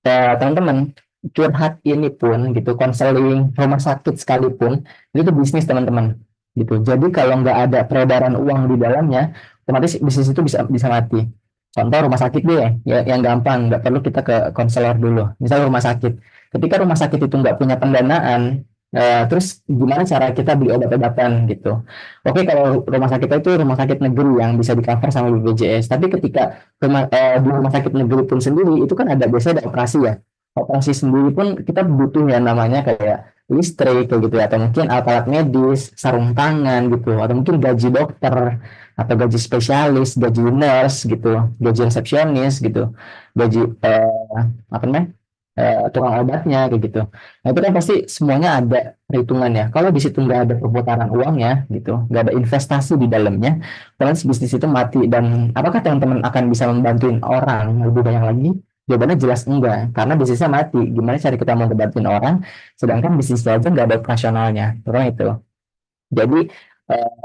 Speaker 1: Teman-teman curhat ini pun gitu konseling rumah sakit sekalipun itu bisnis teman-teman gitu. Jadi kalau nggak ada peredaran uang di dalamnya, otomatis bisnis itu bisa bisa mati. Contoh rumah sakit deh, ya yang gampang, nggak perlu kita ke konselor dulu. Misal rumah sakit, ketika rumah sakit itu nggak punya pendanaan, terus gimana cara kita beli obat-obatan gitu. Oke, kalau rumah sakit itu rumah sakit negeri yang bisa di cover sama BPJS, tapi ketika di rumah sakit negeri pun sendiri itu kan ada biasanya ada operasi ya, operasi sendiri pun kita butuh yang namanya kayak listrik kayak gitu ya, atau mungkin alat-alat medis, sarung tangan gitu, atau mungkin gaji dokter atau gaji spesialis, gaji nurse gitu, gaji resepsionis gitu, gaji apa namanya tukang obatnya kayak gitu. Nah itu kan pasti semuanya ada perhitungan ya. Kalau di situ nggak ada perputaran uangnya gitu, nggak ada investasi di dalamnya, terus bisnis itu mati. Dan apakah teman-teman akan bisa membantuin orang lebih banyak lagi? Jawabannya jelas enggak, karena bisnisnya mati. Gimana cara kita mau ngebantuin orang, sedangkan bisnis itu aja nggak ada operasionalnya. Terus itu. Jadi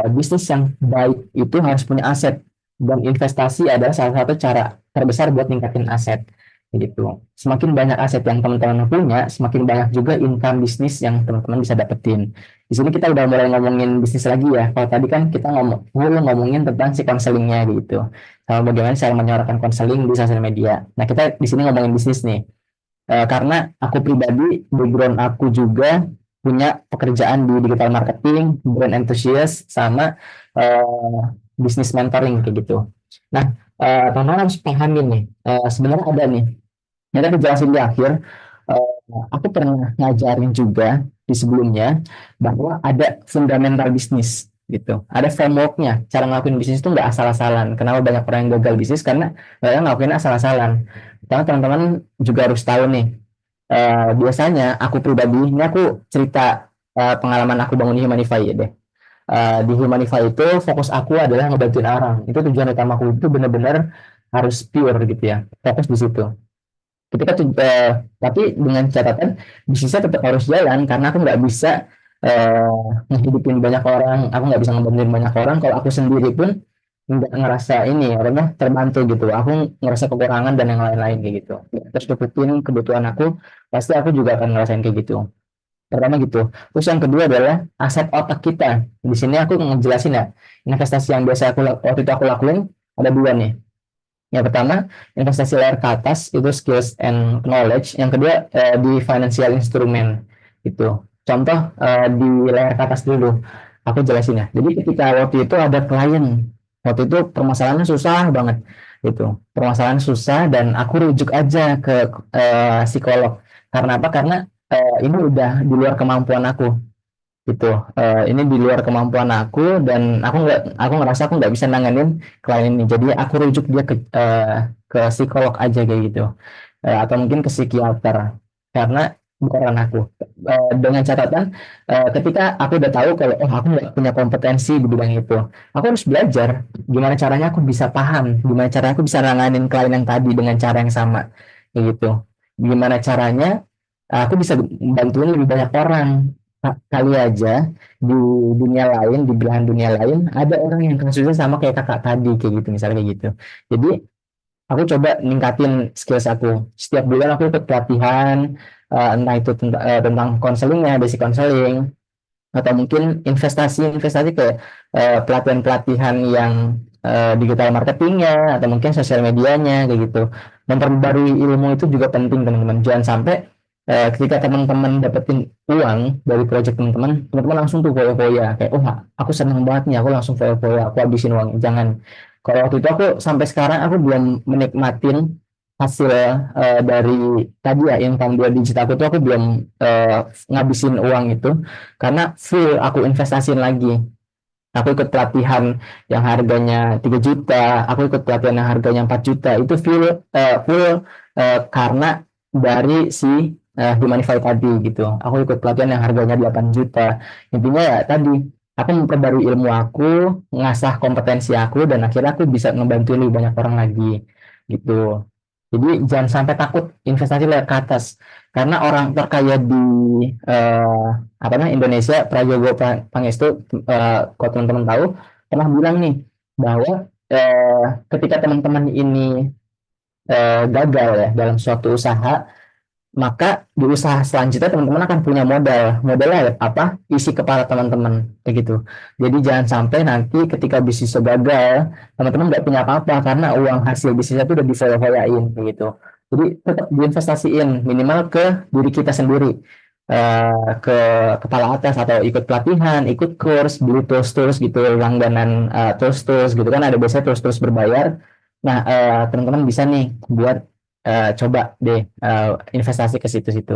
Speaker 1: bisnis yang baik itu harus punya aset, dan investasi adalah salah satu cara terbesar buat ningkatin aset. Gitu. Semakin banyak aset yang teman-teman punya, semakin banyak juga income bisnis yang teman-teman bisa dapetin. Di sini kita udah mulai ngomongin bisnis lagi ya. Kalau tadi kan kita ngomongin tentang si konselingnya gitu. Sama bagaimana saya menyuarakan konseling di sosial media. Nah, kita di sini ngomongin bisnis nih. Karena aku pribadi, background aku juga punya pekerjaan di digital marketing, brand enthusiast, sama bisnis mentoring kayak gitu. Nah, teman-teman harus pahamin nih, sebenarnya ada nih, yang tadi jelasin di akhir, aku pernah ngajarin juga di sebelumnya bahwa ada fundamental bisnis gitu, ada frameworknya, cara ngelakuin bisnis itu nggak asal-asalan. Kenapa banyak orang yang gagal bisnis? Karena mereka ngelakuin asal-asalan. Karena teman-teman juga harus tahu nih, biasanya aku pribadi, ini aku cerita pengalaman aku bangun Humanify ya deh. Di Humanify itu fokus aku adalah ngebantuin orang. Itu tujuan utama aku itu benar-benar harus pure gitu ya. Fokus di situ. Ketika tapi dengan catatan bisnisnya tetap harus jalan karena aku nggak bisa ngehidupin banyak orang, aku nggak bisa ngebantuin banyak orang. Kalau aku sendiri pun nggak ngerasa ini, karena terbantu gitu. Aku ngerasa kekurangan dan yang lain-lain kayak gitu. Terus dapetin kebutuhan aku, pasti aku juga akan ngerasain kayak gitu. Pertama gitu. Terus yang kedua adalah aset otak kita. Di sini aku ngejelasin ya, investasi yang biasa waktu itu aku lakuin ada dua nih. Yang pertama, investasi layar ke atas itu skills and knowledge. Yang kedua, di financial instrument itu. Contoh di layar ke atas dulu. Aku jelasin ya. Jadi ketika waktu itu ada klien, waktu itu permasalahannya susah banget. Itu permasalahan susah dan aku rujuk aja ke psikolog. Karena apa? Karena ini udah di luar kemampuan aku gitu. Ini di luar kemampuan aku dan aku ngerasa aku nggak bisa nanganin klien ini, jadi aku rujuk dia ke psikolog aja kayak gitu. Atau mungkin ke psikiater karena bukan aku. Dengan catatan ketika aku udah tahu kalau oh aku nggak punya kompetensi di bidang itu, aku harus belajar gimana caranya aku bisa paham, gimana caranya aku bisa nanganin klien yang tadi dengan cara yang sama kayak gitu. Gimana caranya aku bisa bantuin lebih banyak orang. Kali aja di dunia lain, di belahan dunia lain, ada orang yang kasusnya sama kayak kakak tadi, kayak gitu, misalnya kayak gitu. Jadi, aku coba ningkatin skills aku. Setiap bulan aku ikut pelatihan, entah itu tentang konselingnya, basic konseling, atau mungkin investasi kayak pelatihan-pelatihan yang digital marketingnya atau mungkin sosial medianya kayak gitu. Memperbarui ilmu itu juga penting teman-teman. Jangan sampai ketika teman-teman dapetin uang dari project teman-teman, teman-teman langsung tuh foya-foya kayak, oh aku seneng banget nih, aku langsung foya-foya, aku habisin uang. Jangan. Kalau waktu itu aku sampai sekarang aku belum menikmatin hasil dari tadi ya income 2 digit aku tuh, aku belum ngabisin uang itu karena full aku investasiin lagi. Aku ikut pelatihan yang harganya 3 juta, aku ikut pelatihan yang harganya 4 juta. Itu full karena dari si Humanify tadi gitu. Aku ikut pelatihan yang harganya 8 juta. Intinya ya tadi, aku memperbarui ilmu aku, ngasah kompetensi aku, dan akhirnya aku bisa ngebantu lebih banyak orang lagi gitu. Jadi jangan sampai takut investasi lihat ke atas. Karena orang terkaya di eh, apa namanya Indonesia, Prajogo Pangestu, kalau teman-teman tahu, pernah bilang nih bahwa ketika teman-teman ini gagal ya dalam suatu usaha, maka di usaha selanjutnya teman-teman akan punya modalnya apa, isi kepala teman-teman kayak gitu. Jadi jangan sampai nanti ketika bisnis gagal, teman-teman nggak punya apa-apa karena uang hasil bisnisnya itu udah difoya-foyain kayak gitu. Jadi tetap diinvestasiin minimal ke diri kita sendiri, ke kepala atas, atau ikut pelatihan, ikut kurs, beli tools-tools gitu, langganan tools-tools gitu kan, ada biasanya tools-tools berbayar. Nah, teman-teman bisa nih buat coba deh investasi ke situ-situ.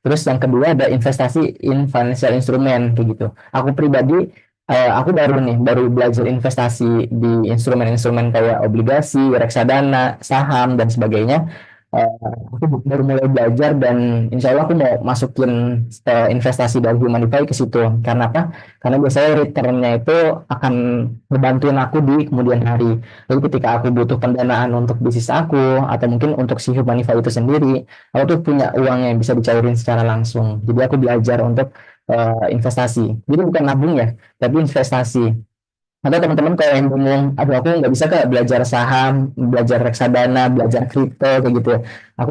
Speaker 1: Terus yang kedua ada investasi in financial instrument kayak gitu. Aku pribadi aku baru belajar investasi di instrumen-instrumen kayak obligasi, reksadana, saham dan sebagainya. Aku baru mulai belajar dan insya Allah aku mau masukin investasi dari Humanify ke situ. Karena apa? Karena biasanya returnnya itu akan ngebantuin aku di kemudian hari. Jadi ketika aku butuh pendanaan untuk bisnis aku atau mungkin untuk si Humanify itu sendiri, aku tuh punya uang yang bisa dicairin secara langsung. Jadi aku belajar untuk investasi. Jadi bukan nabung ya, tapi investasi. Atau teman-teman kalau yang bingung, aduh aku nggak bisa kak belajar saham, belajar reksadana, belajar kripto kayak gitu ya. Aku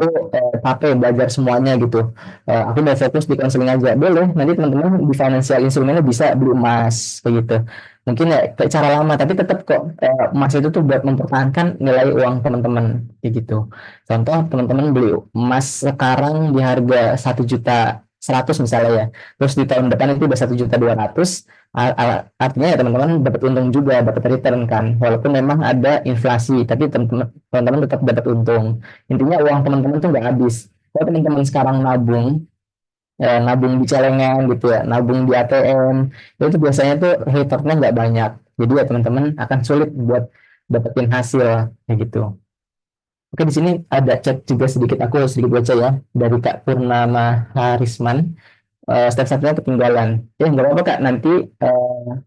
Speaker 1: capek belajar semuanya gitu. Aku mau fokus di konseling aja. Boleh, nanti teman-teman di financial instrumennya bisa beli emas kayak gitu. Mungkin ya kayak cara lama, tapi tetap kok emas itu tuh buat mempertahankan nilai uang teman-teman kayak gitu. Contoh teman-teman beli emas sekarang di harga 1,100,000 misalnya ya. Terus di tahun depan itu udah 1,200,000. Artinya ya teman-teman dapat untung juga, dapat return kan. Walaupun memang ada inflasi, tapi teman-teman tetap dapat untung. Intinya uang teman-teman tuh nggak habis. Kalau teman-teman sekarang nabung, nabung di celengan gitu ya, nabung di ATM, itu biasanya tuh returnnya nggak banyak. Jadi ya teman-teman akan sulit buat dapetin hasil kayak gitu. Oke, di sini ada chat juga sedikit, aku sedikit baca ya, dari Kak Purnama Harisman. Step-stepnya ketinggalan. Ya, nggak apa-apa Kak, nanti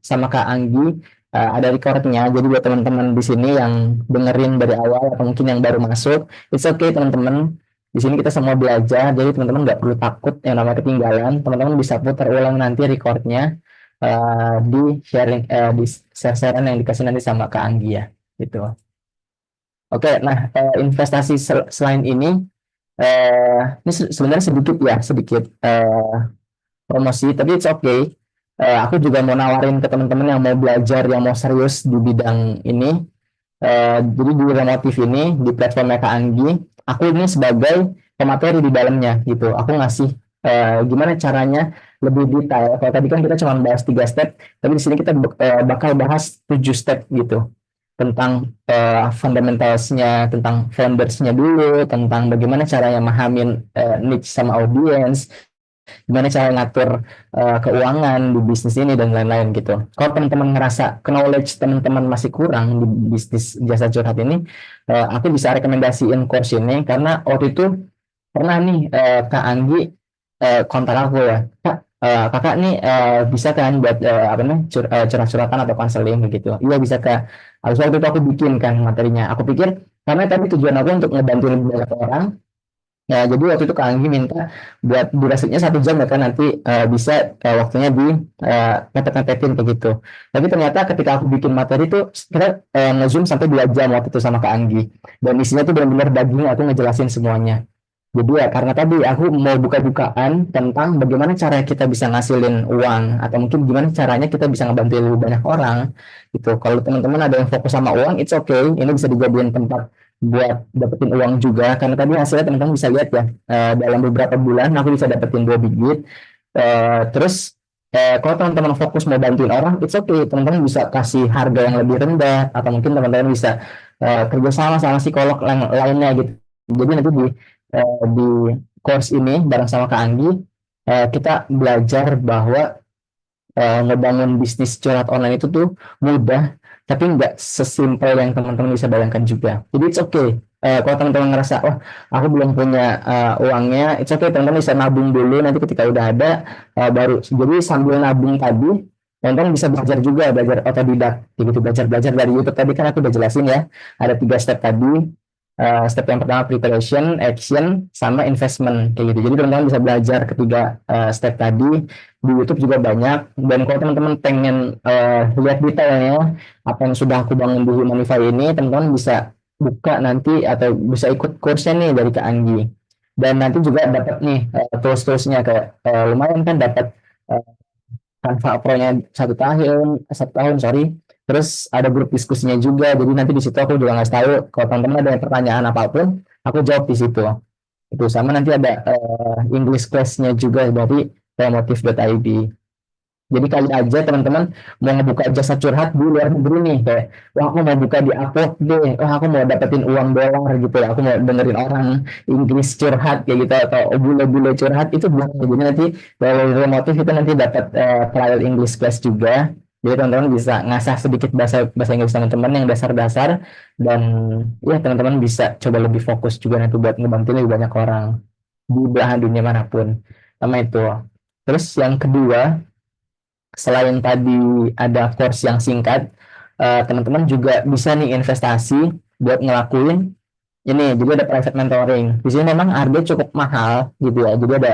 Speaker 1: sama Kak Anggi ada recordnya. Jadi buat teman-teman di sini yang dengerin dari awal atau mungkin yang baru masuk, it's okay teman-teman. Di sini kita semua belajar, jadi teman-teman nggak perlu takut yang namanya ketinggalan. Teman-teman bisa putar ulang nanti recordnya di sharing, di share-sharean yang dikasih nanti sama Kak Anggi ya. Gitu. Oke, nah investasi selain ini sebenarnya sedikit ya, sedikit promosi, tapi it's okay. Aku juga mau nawarin ke teman-teman yang mau belajar, yang mau serius di bidang ini. Jadi di Remotif ini, di platform Kak Anggi, aku ini sebagai pemateri di dalamnya gitu. Aku ngasih gimana caranya lebih detail. Kalau tadi kan kita cuma bahas 3 step, tapi di sini kita bakal bahas 7 step gitu, tentang fundamentalsnya, tentang foundersnya dulu, tentang bagaimana caranya memahamin niche sama audience, gimana cara ngatur keuangan di bisnis ini dan lain-lain gitu. Kalau teman-teman ngerasa knowledge teman-teman masih kurang di bisnis jasa curhat ini, aku bisa rekomendasiin course ini karena waktu itu pernah nih Kak Anggi kontak aku ya, Kak, kakak nih bisa kan buat apa namanya curhat-curhatan atau konseling begitu. Iya bisa Kak. Habis waktu itu aku bikin kan materinya. Aku pikir karena tadi tujuan aku untuk ngebantu lebih banyak orang. Ya, jadi waktu itu Kak Anggi minta buat durasinya 1 jam ya kan, nanti bisa waktunya di mepet-mepetin begitu. Tapi ternyata ketika aku bikin materi itu kita nge-zoom sampai 2 jam waktu itu sama Kak Anggi. Dan isinya tuh benar-benar daging, aku ngejelasin semuanya. Jadi ya karena tadi aku mau buka-bukaan tentang bagaimana cara kita bisa ngasilin uang atau mungkin gimana caranya kita bisa ngebantu lebih banyak orang gitu. Kalau teman-teman ada yang fokus sama uang, it's okay. Ini bisa dijadiin tempat buat dapetin uang juga. Karena tadi hasilnya teman-teman bisa lihat ya, dalam beberapa bulan aku bisa dapetin 2 digit. Terus kalau teman-teman fokus mau bantuin orang, it's okay. Teman-teman bisa kasih harga yang lebih rendah atau mungkin teman-teman bisa kerjasama sama psikolog lainnya gitu. Jadi nanti di course ini bareng sama Kak Anggi, kita belajar bahwa ngebangun bisnis curhat online itu tuh mudah, tapi nggak sesimpel yang teman-teman bisa bayangkan juga. Jadi it's okay. Kalau teman-teman ngerasa, oh aku belum punya uangnya, it's okay. Teman-teman bisa nabung dulu. Nanti ketika udah ada, baru. Jadi sambil nabung tadi, teman-teman bisa belajar juga, belajar otodidak, gitu. Belajar-belajar dari YouTube tadi kan aku udah jelasin ya. Ada 3 step tadi. Step yang pertama preparation, action, sama investment kayak gitu. Jadi teman-teman bisa belajar ketiga step tadi di YouTube juga banyak. Dan kalau teman-teman pengen lihat detailnya apa yang sudah aku bangun di Humanify ini, teman-teman bisa buka nanti atau bisa ikut kursnya nih dari Kak Anggi. Dan nanti juga dapat nih tools-toolsnya kayak lumayan kan dapat uh, Canva Pro-nya 1 tahun, 1 tahun, sorry. Terus ada grup diskusinya juga. Jadi nanti di situ aku juga ngasih tahu kalau teman-teman ada yang pertanyaan apapun, aku jawab di situ. Itu sama nanti ada English class-nya juga dari promotif.id. Jadi kali aja teman-teman mau ngebuka jasa curhat di luar negeri nih kayak, wah aku mau buka di Upwork deh, wah aku mau dapetin uang dolar gitu ya, aku mau dengerin orang Inggris curhat kayak gitu atau bule-bule curhat itu bisa. Jadi nanti kalau remotif itu nanti dapat trial English class juga. Jadi teman-teman bisa ngasah sedikit bahasa bahasa Inggris teman-teman yang dasar-dasar dan ya teman-teman bisa coba lebih fokus juga nanti buat ngebantu lebih banyak orang di belahan dunia manapun. Sama itu. Terus yang kedua, selain tadi ada course yang singkat, teman-teman juga bisa nih investasi buat ngelakuin ini. Jadi ada private mentoring. Di sini memang harga cukup mahal gitu ya. Jadi ada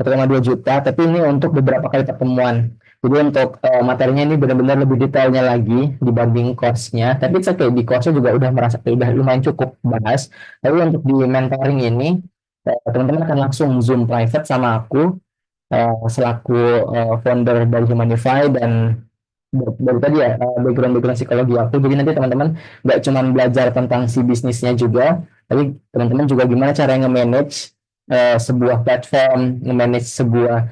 Speaker 1: 1,2 juta, tapi ini untuk beberapa kali pertemuan. Jadi untuk materinya ini benar-benar lebih detailnya lagi dibanding course-nya. Tapi it's okay, di course-nya juga udah merasa udah lumayan cukup bahas. Tapi untuk di mentoring ini, teman-teman akan langsung Zoom private sama aku selaku founder dari Humanify dan dari tadi ya background psikologi aku. Jadi nanti teman-teman nggak cuma belajar tentang si bisnisnya juga, tapi teman-teman juga gimana cara nge-manage sebuah platform, nge-manage sebuah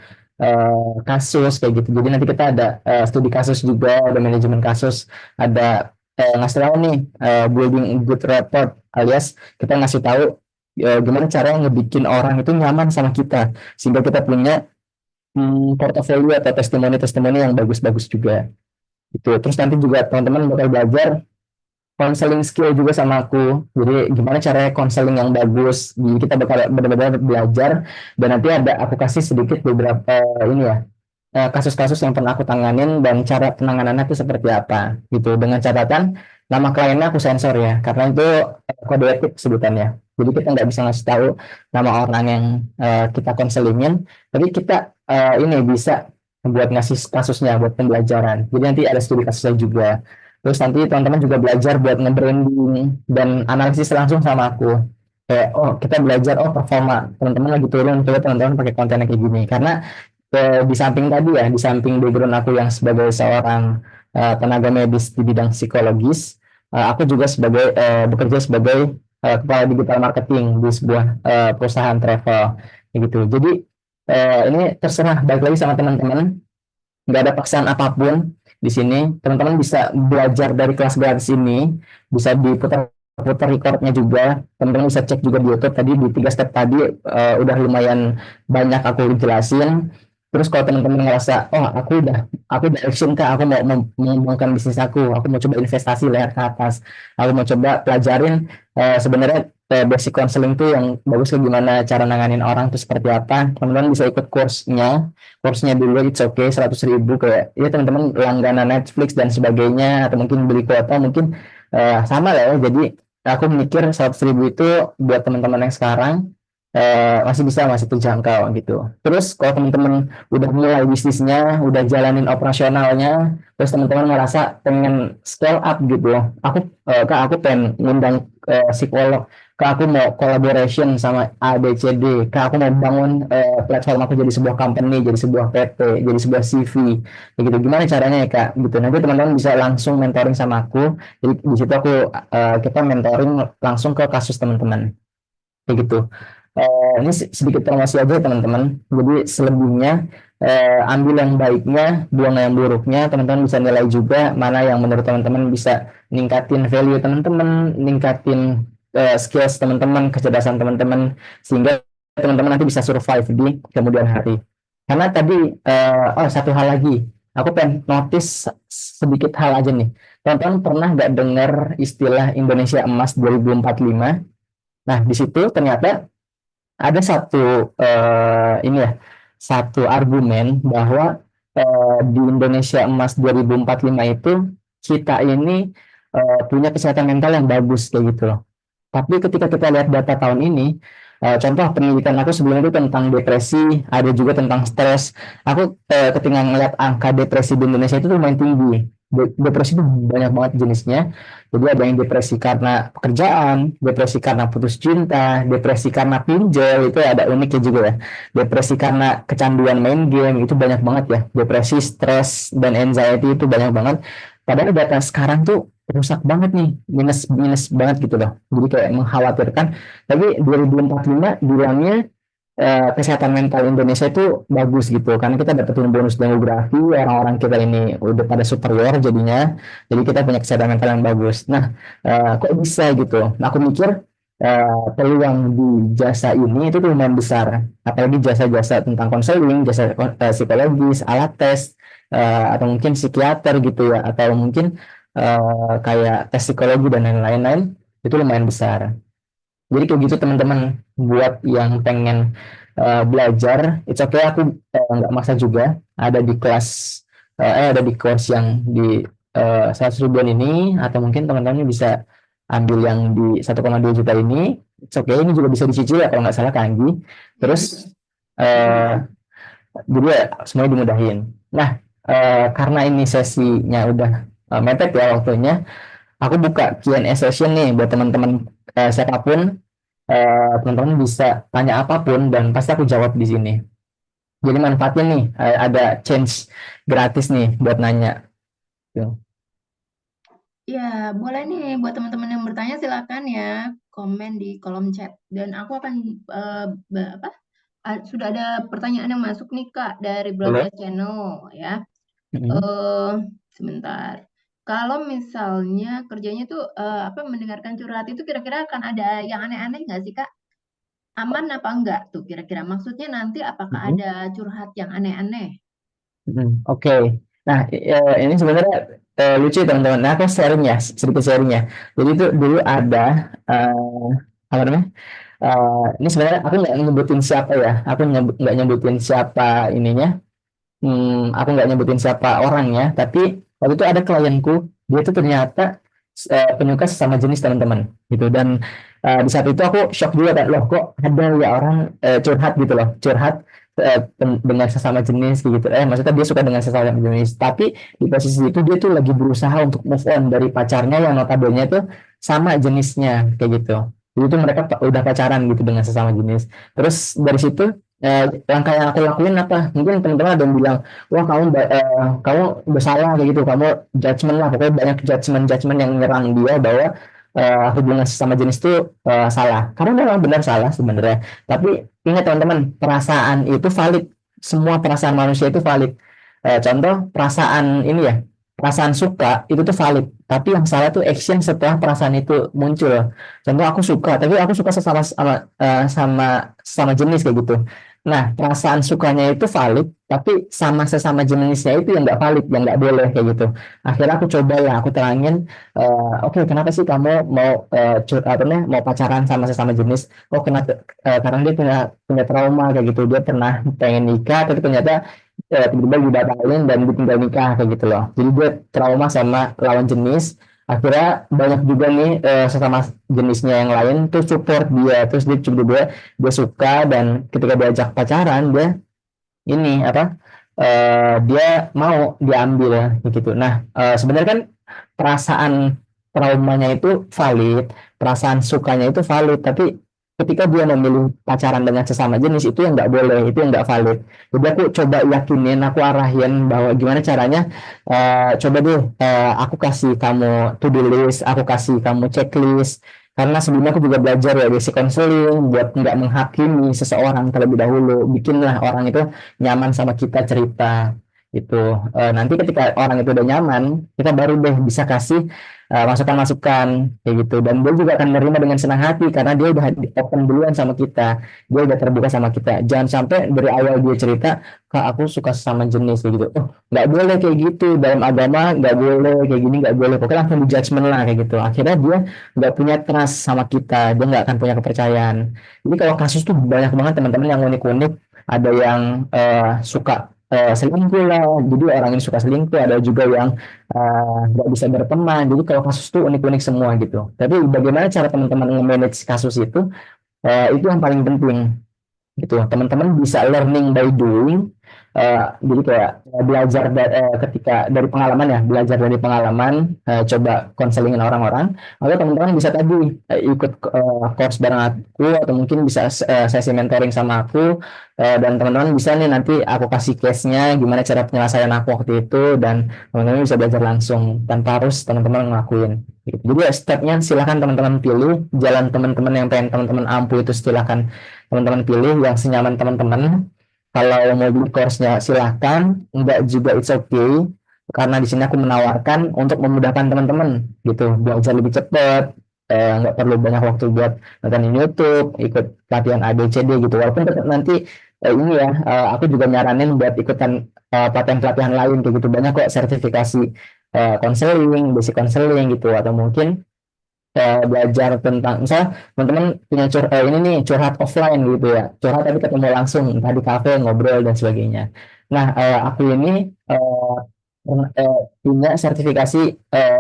Speaker 1: kasus kayak gitu. Jadi nanti kita ada studi kasus juga, ada manajemen kasus, ada ngasih tahu nih building good rapport alias kita ngasih tahu gimana cara ngebikin orang itu nyaman sama kita sehingga kita punya portofolio atau testimoni-testimoni yang bagus-bagus juga. Itu. Terus nanti juga teman-teman bakal belajar counseling skill juga sama aku. Jadi gimana caranya counseling yang bagus. Jadi kita bakal benar-benar belajar dan nanti ada aku kasih sedikit beberapa ini ya kasus-kasus yang pernah aku tanganin dan cara penanganannya itu seperti apa gitu dengan catatan nama kliennya aku sensor ya karena itu kode etik sebutannya. Jadi kita nggak bisa ngasih tahu nama orang yang kita konselingin, tapi kita ini bisa buat ngasih kasusnya buat pembelajaran. Jadi nanti ada studi kasusnya juga. Terus nanti teman-teman juga belajar buat nge-branding dan analisis langsung sama aku. Kayak, oh kita belajar, oh performa teman-teman lagi turun, coba teman-teman pakai konten kayak gini. Karena di samping tadi ya, di samping background aku yang sebagai seorang tenaga medis di bidang psikologis, aku juga sebagai bekerja sebagai kepala digital marketing di sebuah perusahaan travel, gitu. Jadi ini terserah balik lagi sama teman-teman, nggak ada paksaan apapun di sini. Teman-teman bisa belajar dari kelas gratis ini, bisa diputar putar recordnya juga. Teman-teman bisa cek juga di YouTube tadi di 3 step tadi udah lumayan banyak aku jelasin. Terus kalau teman-teman ngerasa, oh aku udah action kak, aku mau mengembangkan bisnis aku mau coba investasi leher ke atas, aku mau coba pelajarin sebenarnya basic counseling tuh yang bagus tuh gimana cara nanganin orang tuh seperti apa. Teman-teman bisa ikut course-nya dulu, it's okay, 100.000 kayak ya teman-teman langganan Netflix dan sebagainya atau mungkin beli kuota mungkin sama lah ya. Jadi aku mikir 100.000 itu buat teman-teman yang sekarang masih bisa, masih terjangkau gitu. Terus kalau teman-teman udah mulai bisnisnya, udah jalanin operasionalnya, terus teman-teman ngerasa pengen scale up gitu loh. Aku Kak, aku pengen ngundang psikolog Kak aku mau collaboration sama A, B, C, D, Kak aku mau bangun platform aku jadi sebuah company, jadi sebuah PT, jadi sebuah CV, begitu. Gimana caranya ya Kak? Gitu. Nanti teman-teman bisa langsung mentoring sama aku. Jadi di situ kita mentoring langsung ke kasus teman-teman, begitu. Ini sedikit promosi aja teman-teman. Jadi selebihnya ambil yang baiknya, buang yang buruknya. Teman-teman bisa nilai juga mana yang menurut teman-teman bisa ningkatin value teman-teman, ningkatin skills teman-teman, kecerdasan teman-teman, sehingga teman-teman nanti bisa survive di kemudian hari. Karena tadi, satu hal lagi, aku pengen notice sedikit hal aja nih. Teman-teman pernah nggak dengar istilah Indonesia Emas 2045? Nah, di situ ternyata ada ini ya, satu argumen bahwa di Indonesia Emas 2045 itu kita ini punya kesehatan mental yang bagus kayak gitu loh. Tapi ketika kita lihat data tahun ini, contoh penelitian aku sebelum itu tentang depresi, ada juga tentang stres. Aku ketika ngeliat angka depresi di Indonesia itu lumayan tinggi. Depresi itu banyak banget jenisnya. Jadi ada yang depresi karena pekerjaan, depresi karena putus cinta, depresi karena pinjol, itu ada uniknya juga ya. Depresi karena kecanduan main game, itu banyak banget ya. Depresi, stres, dan anxiety itu banyak banget. Padahal data sekarang tuh rusak banget nih, minus minus banget gitu loh. Jadi kayak mengkhawatirkan. Tapi 2045 bilangnya kesehatan mental Indonesia itu bagus gitu, karena kita dapetin bonus demografi, orang-orang kita ini udah pada superior jadinya, jadi kita punya kesehatan mental yang bagus. Nah, kok bisa gitu? Nah, aku mikir peluang di jasa ini itu tuh lumayan besar, apalagi jasa-jasa tentang konseling, jasa psikologis, alat tes, atau mungkin psikiater gitu ya, atau mungkin kayak tes psikologi dan lain-lain, itu lumayan besar. Jadi kayak gitu teman-teman, buat yang pengen belajar, it's okay, aku nggak maksa juga. Ada di course yang di 100 ribuan ini, atau mungkin teman-teman bisa ambil yang di 1,2 juta ini. It's okay, ini juga bisa dicicil ya kalau nggak salah Kak Anggi. Terus eh, jadi ya semuanya dimudahin. Nah, karena ini sesinya udah mepet ya waktunya, aku buka Q&A session nih buat teman-teman, siapapun, teman-teman bisa tanya apapun dan pasti aku jawab di sini. Jadi manfaatnya nih, ada change gratis nih buat nanya. Tuh.
Speaker 2: Ya, boleh nih buat teman-teman yang bertanya silakan ya komen di kolom chat dan aku akan apa? Sudah ada pertanyaan yang masuk nih Kak dari
Speaker 1: Boleh?
Speaker 2: Broadcast Channel ya.
Speaker 1: Mm-mm.
Speaker 2: eh Sebentar. Kalau misalnya kerjanya tuh apa mendengarkan curhat itu kira-kira akan ada yang aneh-aneh nggak sih Kak? Aman apa enggak tuh kira-kira? Maksudnya nanti apakah
Speaker 1: Mm-mm.
Speaker 2: ada curhat yang aneh-aneh?
Speaker 1: Oke. Nah, ini sebenarnya lucu teman-teman. Nah, aku sharing ya, sedikit sharing ya. Jadi itu dulu ada apa namanya? Ini sebenarnya aku nggak nyebutin siapa ya. Aku nggak nyebutin siapa ininya. Aku nggak nyebutin siapa orangnya, tapi waktu itu ada klienku, dia itu ternyata penyuka sesama jenis teman-teman gitu. Dan di saat itu aku shock juga kan, loh kok ada ya orang curhat gitu loh, curhat dengan sesama jenis gitu. Maksudnya dia suka dengan sesama jenis, tapi di posisi itu dia tuh lagi berusaha untuk move on dari pacarnya yang notabene itu sama jenisnya kayak gitu. Jadi itu mereka udah pacaran gitu dengan sesama jenis. Terus dari situ langkah yang aku lakuin apa? Mungkin teman-teman ada yang bilang, wah kamu bersalah kayak gitu, kamu judgement lah, pokoknya banyak judgement yang nyerang dia bahwa hubungan sesama jenis itu salah. Karena memang benar salah sebenarnya. Tapi ingat teman-teman, perasaan itu valid. Semua perasaan manusia itu valid. Contoh perasaan ini ya, perasaan suka itu tuh valid. Tapi yang salah tuh action setelah perasaan itu muncul. Contoh aku suka, tapi aku suka sama jenis kayak gitu. Nah, perasaan sukanya itu valid, tapi sama sesama jenisnya itu yang nggak valid, yang nggak boleh kayak gitu. Akhirnya aku coba lah, aku terangin, oke, kenapa sih kamu mau apa namanya, mau pacaran sama sesama jenis? Oh, kenapa? Karena dia punya trauma kayak gitu. Dia pernah pengen nikah, tapi ternyata tiba-tiba dibatalin dan ditinggal nikah kayak gitu loh. Jadi dia trauma sama lawan jenis. Akhirnya banyak juga nih sesama jenisnya yang lain tuh support dia, terus dia coba dia suka, dan ketika diajak pacaran dia ini apa dia mau diambil gitu. Nah, sebenarnya kan perasaan traumanya itu valid, perasaan sukanya itu valid, tapi ketika dia memilih pacaran dengan sesama jenis itu yang nggak boleh, itu yang nggak valid. Jadi aku coba yakinin, aku arahin bahwa gimana caranya, coba deh, aku kasih kamu to-do list, aku kasih kamu checklist. Karena sebelumnya aku juga belajar ya basic counseling buat nggak menghakimi seseorang terlebih dahulu. Bikinlah orang itu nyaman sama kita cerita itu. Nanti ketika orang itu udah nyaman, kita baru deh bisa kasih masukan-masukan kayak gitu. Dan dia juga akan menerima dengan senang hati karena dia udah open duluan sama kita, dia udah terbuka sama kita. Jangan sampai dari awal dia cerita, kak aku suka sama jenis kayak gitu, oh nggak boleh kayak gitu, dalam agama nggak boleh kayak gini, nggak boleh, pokoknya langsung di judgment lah kayak gitu. Akhirnya dia nggak punya trust sama kita, dia nggak akan punya kepercayaan. Jadi kalau kasus tuh banyak banget teman-teman yang unik-unik, ada yang suka selingkuh lah, jadi orang ini suka selingkuh, ada juga yang nggak bisa berteman. Jadi kalau kasus tuh unik-unik semua gitu. Tapi bagaimana cara teman-teman nge-manage kasus itu yang paling penting gitu. Teman-teman bisa learning by doing. Jadi kayak belajar ketika dari pengalaman ya, belajar dari pengalaman, coba konselingin orang-orang, atau teman-teman bisa tadi ikut course bareng aku, atau mungkin bisa sesi mentoring sama aku, dan teman-teman bisa nih nanti aku kasih case-nya gimana cara penyelesaian aku waktu itu, dan teman-teman bisa belajar langsung tanpa harus teman-teman ngelakuin gitu. Jadi ya stepnya silahkan teman-teman pilih jalan, teman-teman yang pengen teman-teman ampuh itu silahkan teman-teman pilih yang senyaman teman-teman. Kalau mau beli course-nya silahkan, enggak juga it's okay. Karena di sini aku menawarkan untuk memudahkan teman-teman gitu, belajar lebih cepat, nggak perlu banyak waktu buat nonton YouTube, ikut latihan A B C D gitu. Walaupun tetap nanti ini ya, aku juga nyaranin buat ikutan pelatihan-pelatihan lain kayak gitu. Banyak kok sertifikasi konseling, basic konseling gitu, atau mungkin belajar tentang misalnya teman-teman punya ini nih curhat offline gitu ya, curhat tapi ketemu langsung entah di kafe ngobrol dan sebagainya. Nah, aku ini punya sertifikasi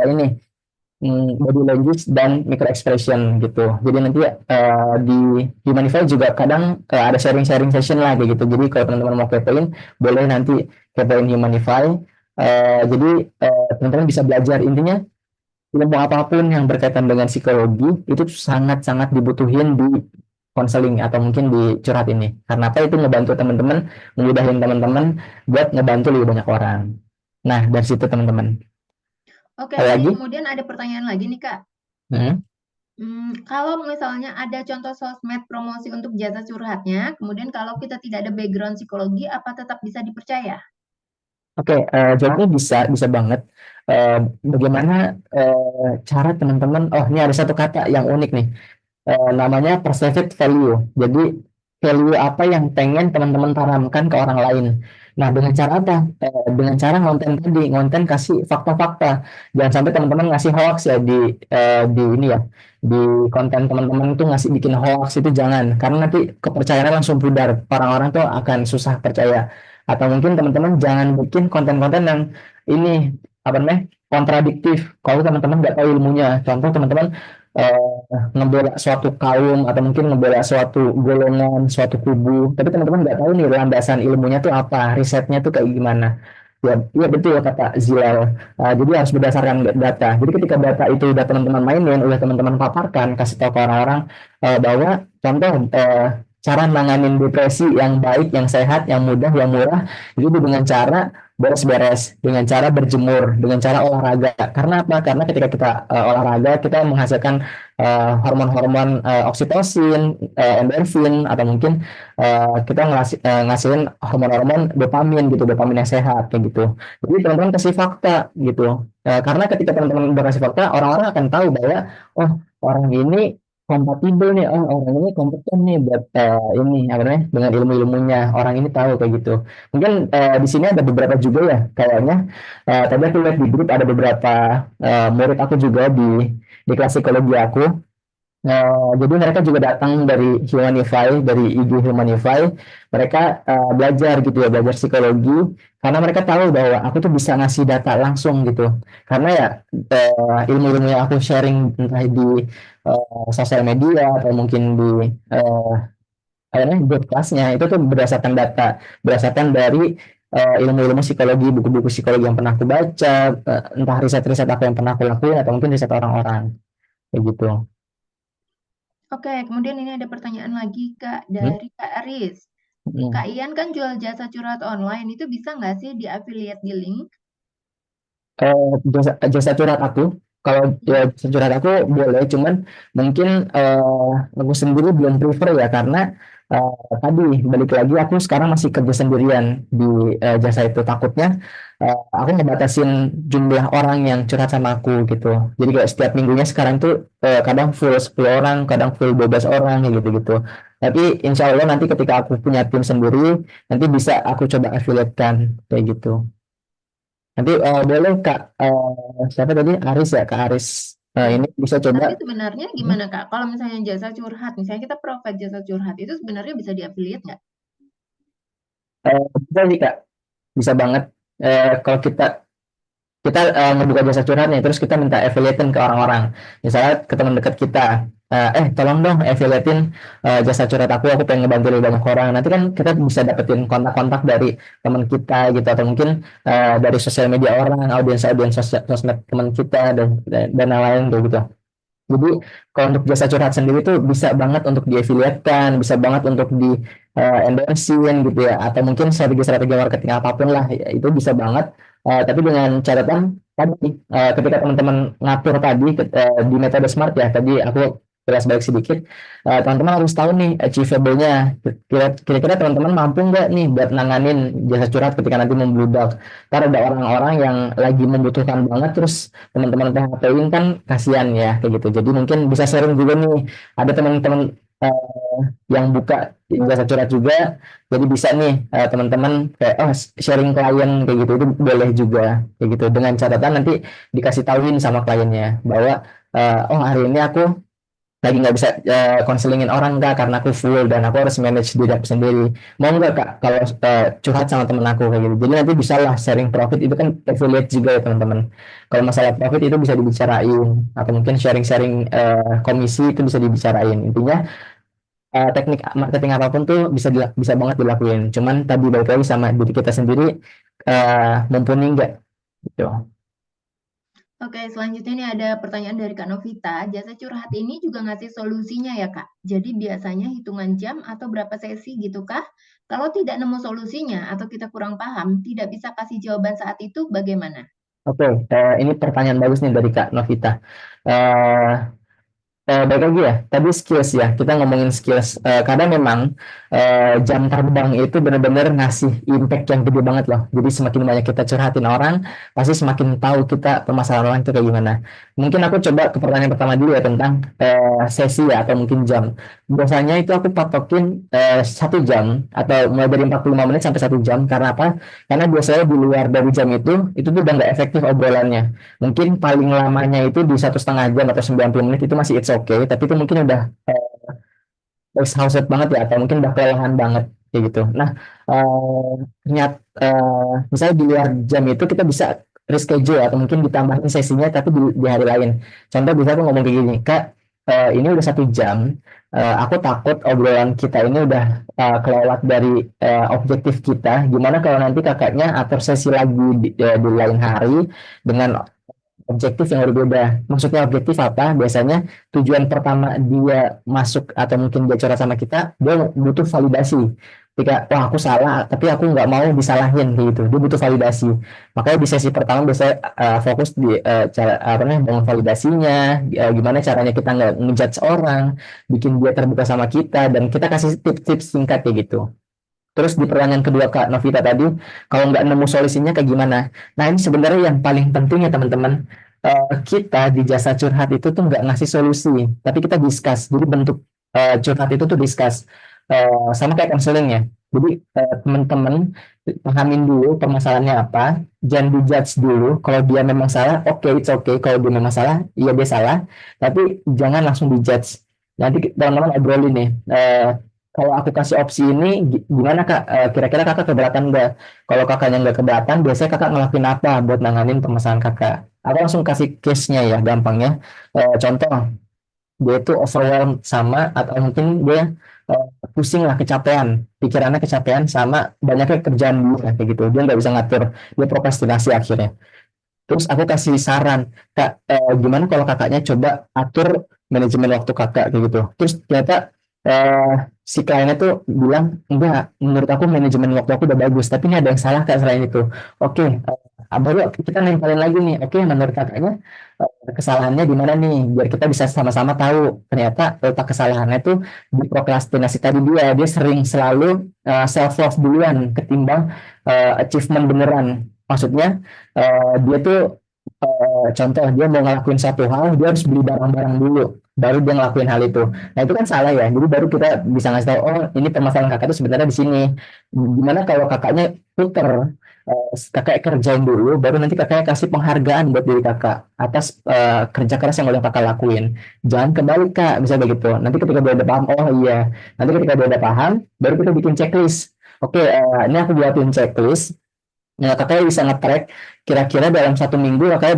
Speaker 1: ini body language dan micro expression gitu. Jadi nanti di Humanify juga kadang ada sharing-sharing session lah kayak gitu. Jadi kalau teman-teman mau kepoin boleh nanti kepoin Humanify. Jadi teman-teman bisa belajar, intinya ilmu apapun yang berkaitan dengan psikologi itu sangat-sangat dibutuhin di konseling atau mungkin di curhat ini. Karena apa? Itu ngebantu teman-teman, memudahin teman-teman buat ngebantu lebih banyak orang. Nah, dari situ teman-teman.
Speaker 2: Oke,
Speaker 1: Ada lagi?
Speaker 2: kemudian ada pertanyaan lagi nih Kak.
Speaker 1: Hmm.
Speaker 2: Kalau misalnya ada contoh sosmed promosi untuk jasa curhatnya, kemudian kalau kita tidak ada background psikologi, apa tetap bisa dipercaya?
Speaker 1: Oke, jawabnya bisa, bisa banget. Bagaimana cara teman-teman? Oh, ini ada satu kata yang unik nih. Namanya perceived value. Jadi value apa yang pengen teman-teman tanamkan ke orang lain. Nah, dengan cara apa? Dengan cara ngonten tadi, ngonten kasih fakta-fakta. Jangan sampai teman-teman ngasih hoax ya di ini ya, di konten teman-teman itu ngasih bikin hoax itu jangan, karena nanti kepercayaannya langsung pudar. Orang-orang tuh akan susah percaya. Atau mungkin teman-teman jangan bikin konten-konten yang ini apa namanya kontradiktif. Kalau teman-teman nggak tahu ilmunya, contoh teman-teman ngebela suatu kaum atau mungkin ngebela suatu golongan, suatu kubu, tapi teman-teman nggak tahu nih landasan ilmunya tuh apa, risetnya tuh kayak gimana. Ya, iya betul kata Zilal. Jadi harus berdasarkan data. Jadi ketika data itu udah teman-teman mainin, udah teman-teman paparkan, kasih tahu ke orang-orang bahwa contoh cara nanganin depresi yang baik, yang sehat, yang mudah, yang murah, itu dengan cara beres-beres, dengan cara berjemur, dengan cara olahraga. Karena apa? Karena ketika kita olahraga, kita menghasilkan hormon-hormon oksitosin, endorfin, atau mungkin kita ngasilin hormon-hormon dopamin gitu, dopamin yang sehat kayak gitu. Jadi teman-teman kasih fakta gitu. Karena ketika teman-teman berkasih fakta, orang-orang akan tahu bahwa oh orang ini kompatibel nih, oh orang ini kompeten nih buat ini apa namanya dengan ilmu-ilmunya. Orang ini tahu kayak gitu. Mungkin di sini ada beberapa juga ya kayaknya. Tadi aku lihat di grup ada beberapa murid aku juga di kelas psikologi aku. Jadi mereka juga datang dari Humanify, dari IG Humanify. Mereka belajar gitu ya, belajar psikologi. Karena mereka tahu bahwa aku tuh bisa ngasih data langsung gitu. Karena ya ilmu-ilmu yang aku sharing entah di sosial media atau mungkin di eh, apa namanya, grup kelasnya itu tuh berdasarkan data, berdasarkan dari ilmu-ilmu psikologi, buku-buku psikologi yang pernah aku baca, entah riset-riset apa yang pernah aku lakuin atau mungkin riset orang-orang kayak gitu.
Speaker 2: Oke, kemudian ini ada pertanyaan lagi Kak
Speaker 1: Hmm?
Speaker 2: dari Kak Aris.
Speaker 1: Hmm.
Speaker 2: Kak Ian kan jual jasa curhat online, itu bisa nggak sih di affiliate di link?
Speaker 1: Jasa curhat aku, kalau
Speaker 2: Ya.
Speaker 1: jasa curhat aku boleh, cuman mungkin aku sendiri belum prefer ya, karena tadi balik lagi aku sekarang masih kerja sendirian di jasa itu, takutnya aku ngebatasin jumlah orang yang curhat sama aku gitu. Jadi kayak setiap minggunya sekarang tuh kadang full 10 orang, kadang full 12 orang kayak gitu-gitu. Tapi insya Allah nanti ketika aku punya tim sendiri, nanti bisa aku coba affiliate kan kayak gitu. Nanti boleh Kak, siapa tadi? Aris ya, Kak Aris.
Speaker 2: Ya.
Speaker 1: Ini bisa coba.
Speaker 2: Tapi sebenarnya
Speaker 1: Hmm?
Speaker 2: gimana Kak? Kalau misalnya jasa curhat, misalnya kita provide jasa curhat, itu sebenarnya bisa di affiliate nggak?
Speaker 1: Bisa sih Kak, bisa banget. Kalau kita kita ngebuka jasa curhat nih, terus kita minta affiliatein ke orang-orang. Misalnya ke teman dekat kita, tolong dong affiliatein jasa curhat aku pengen ngebantu lebih banyak orang. Nanti kan kita bisa dapetin kontak-kontak dari teman kita gitu, atau mungkin dari sosial media orang, audiens-audiens sosmed teman kita dan lain-lain kayak gitu. Jadi kalau untuk jasa curhat sendiri tuh bisa banget untuk diafiliatkan, bisa banget untuk di endorsein gitu ya, atau mungkin strategi-strategi marketing apapun lah, ya, itu bisa banget. Tapi dengan catatan tadi, ketika teman-teman ngatur tadi di metode SMART ya, tadi aku jelas balik sedikit, teman-teman harus tahu nih achievable-nya. Kira-kira teman-teman mampu nggak nih buat nanganin jasa curhat ketika nanti membludak. Ntar ada orang-orang yang lagi membutuhkan banget, terus teman-teman PHP-in kan kasihan ya kayak gitu. Jadi mungkin bisa sharing juga nih. Ada teman-teman yang buka jasa curhat juga. Jadi bisa nih teman-teman kayak sharing klien kayak gitu, itu boleh juga kayak gitu. Dengan catatan nanti dikasih tahuin sama kliennya bahwa oh hari ini aku lagi nggak bisa konselingin orang kak, karena aku full dan aku harus manage diri aku sendiri. Mau nggak kak kalau curhat sama temen aku kayak gitu. Jadi nanti bisa lah sharing profit, itu kan affiliate juga ya teman-teman. Kalau masalah profit itu bisa dibicarain, atau mungkin sharing-sharing komisi itu bisa dibicarain. Intinya teknik marketing apapun tuh bisa banget dilakuin. Cuman tadi balik lagi sama diri kita sendiri, mumpuni nggak gitu.
Speaker 2: Oke, selanjutnya ini ada pertanyaan dari Kak Novita. Jasa curhat ini juga ngasih solusinya ya, Kak? Jadi biasanya hitungan jam atau berapa sesi gitu kah? Kalau tidak nemu solusinya atau kita kurang paham, tidak bisa kasih jawaban saat itu, bagaimana?
Speaker 1: Oke, ini pertanyaan bagus nih dari Kak Novita. Eh Baik lagi ya, tadi skills ya, kita ngomongin skills. Kadang memang jam terbang itu benar-benar ngasih impact yang gede banget loh. Jadi semakin banyak kita curhatin orang, pasti semakin tahu kita permasalahan orang itu kayak gimana. Mungkin aku coba ke pertanyaan pertama dulu ya, tentang sesi ya, atau mungkin jam. Biasanya itu aku patokin 1 jam, atau mulai dari 45 menit sampai 1 jam. Karena apa? Karena biasanya di luar dari jam itu tuh udah nggak efektif obrolannya. Mungkin paling lamanya itu di 1,5 jam atau 90 menit itu masih it's okay, tapi itu mungkin udah exhausted banget ya, atau mungkin udah kelelahan banget kayak gitu. Nah, eh misalnya di luar jam itu kita bisa reschedule atau mungkin ditambahin sesinya tapi di hari lain. Contoh bisa aku ngomong kayak gini, Kak, ini udah 1 jam, aku takut obrolan kita ini udah kelewat dari objektif kita. Gimana kalau nanti kakaknya atur sesi lagi di lain hari dengan objektif yang berbeda. Maksudnya objektif apa? Biasanya tujuan pertama dia masuk atau mungkin dia curhat sama kita, dia butuh validasi. Ketika, wah aku salah, tapi aku nggak mau disalahin gitu. Dia butuh validasi. Makanya di sesi pertama biasanya fokus di cara apa namanya, bangun validasinya, gimana caranya kita nggak ngejudge orang, bikin dia terbuka sama kita, dan kita kasih tips-tips singkat kayak gitu. Terus di pertanyaan kedua Kak Novita tadi, kalau nggak nemu solusinya kayak gimana? Nah ini sebenarnya yang paling penting ya teman-teman. Kita di jasa curhat itu tuh nggak ngasih solusi, tapi kita discuss. Jadi bentuk curhat itu tuh discuss. Sama kayak counseling ya. Jadi teman-teman pahamin dulu permasalahannya apa, jangan dijudge dulu. Kalau dia memang salah, oke, it's okay. Kalau dia memang salah, iya dia salah. Tapi jangan langsung dijudge. Nanti teman-teman obrolin nih. Kalau aku kasih opsi ini, gimana Kak? Kira-kira Kakak keberatan nggak? Kalau Kakaknya nggak keberatan, biasanya Kakak ngelakuin apa buat nanganin permasalahan Kakak? Aku langsung kasih case-nya ya, gampangnya. Contoh, dia itu overwhelmed sama, atau mungkin dia eh, pusing lah, kecapean. Pikirannya kecapean sama banyaknya kerjaan dulu kayak gitu. Dia nggak bisa ngatur, dia prokrastinasi akhirnya. Terus aku kasih saran, Kak, gimana kalau kakaknya coba atur manajemen waktu kakak kayak gitu. Terus ternyata eh, si kliennya tuh bilang, enggak, menurut aku manajemen waktu aku udah bagus, tapi ini ada yang salah kak selain itu. Oke, baru kita nempelin lagi nih. Oke, menurut kakaknya kesalahannya di mana nih? Biar kita bisa sama-sama tahu. Ternyata letak kesalahannya tuh di prokrastinasi tadi dia sering selalu self love duluan ketimbang achievement beneran. Maksudnya dia tuh contoh dia mau ngelakuin satu hal, dia harus beli barang-barang dulu, baru dia ngelakuin hal itu. Nah itu kan salah ya. Jadi baru kita bisa ngasih tahu, oh ini permasalahan kakak itu sebenarnya di sini. Gimana kalau kakaknya tuker, kakak kerjain dulu, baru nanti kakaknya kasih penghargaan buat diri kakak atas kerja keras yang udah kakak lakuin. Jangan kebalik kak, bisa begitu. Nanti ketika dia udah paham, oh iya. Nanti ketika dia udah paham, baru kita bikin checklist. Oke, ini aku buatin checklist. Nah, kakaknya bisa nge-track kira-kira dalam 1 minggu kakaknya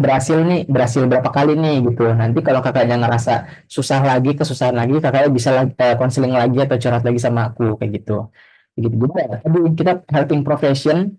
Speaker 1: berhasil berapa kali nih gitu. Nanti kalau kakaknya ngerasa susah lagi, kesusahan lagi, kakaknya bisa konseling lagi atau curhat lagi sama aku kayak gitu. Gitu juga. Tadi kita helping profession,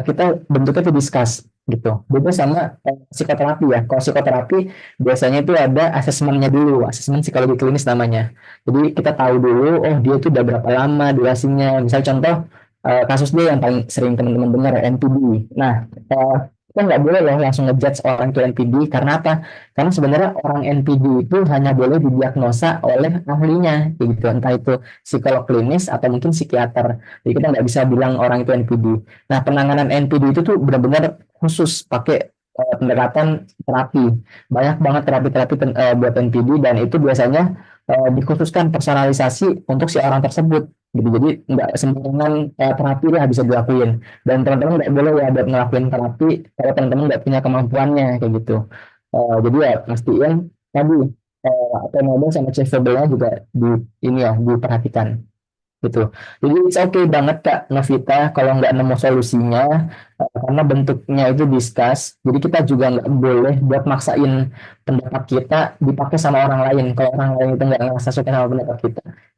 Speaker 1: kita bentuknya tuh discuss gitu. Beda sama psikoterapi ya. Kalau psikoterapi biasanya itu ada asesmennya dulu, asesmen psikologi klinis namanya. Jadi kita tahu dulu, oh dia tuh udah berapa lama durasinya. Misal contoh kasus dia yang paling sering teman-teman dengar NPD. Nah, kita nggak boleh loh langsung ngejudge orang itu NPD karena apa? Karena sebenarnya orang NPD itu hanya boleh didiagnosa oleh ahlinya, gitu. Entah itu psikolog klinis atau mungkin psikiater. Jadi kita nggak bisa bilang orang itu NPD. Nah, penanganan NPD itu tuh benar-benar khusus pakai pendekatan terapi. Banyak banget terapi-terapi buat NPD dan itu biasanya dikhususkan personalisasi untuk si orang tersebut gitu. Jadi nggak sembarangan terapi lah bisa dilakuin. Dan teman-teman nggak boleh ya buat ngelakuin terapi kalau teman-teman nggak punya kemampuannya kayak gitu. Jadi ya pastiin tadi apa sama achievable-nya juga di ini ya diperhatikan gitu. Jadi it's okay banget Kak Novita kalau nggak nemu solusinya karena bentuknya itu discuss. Jadi kita juga nggak boleh buat maksain pendapat kita dipakai sama orang lain. Kalau orang lain itu nggak ngerasa suka sama pendapat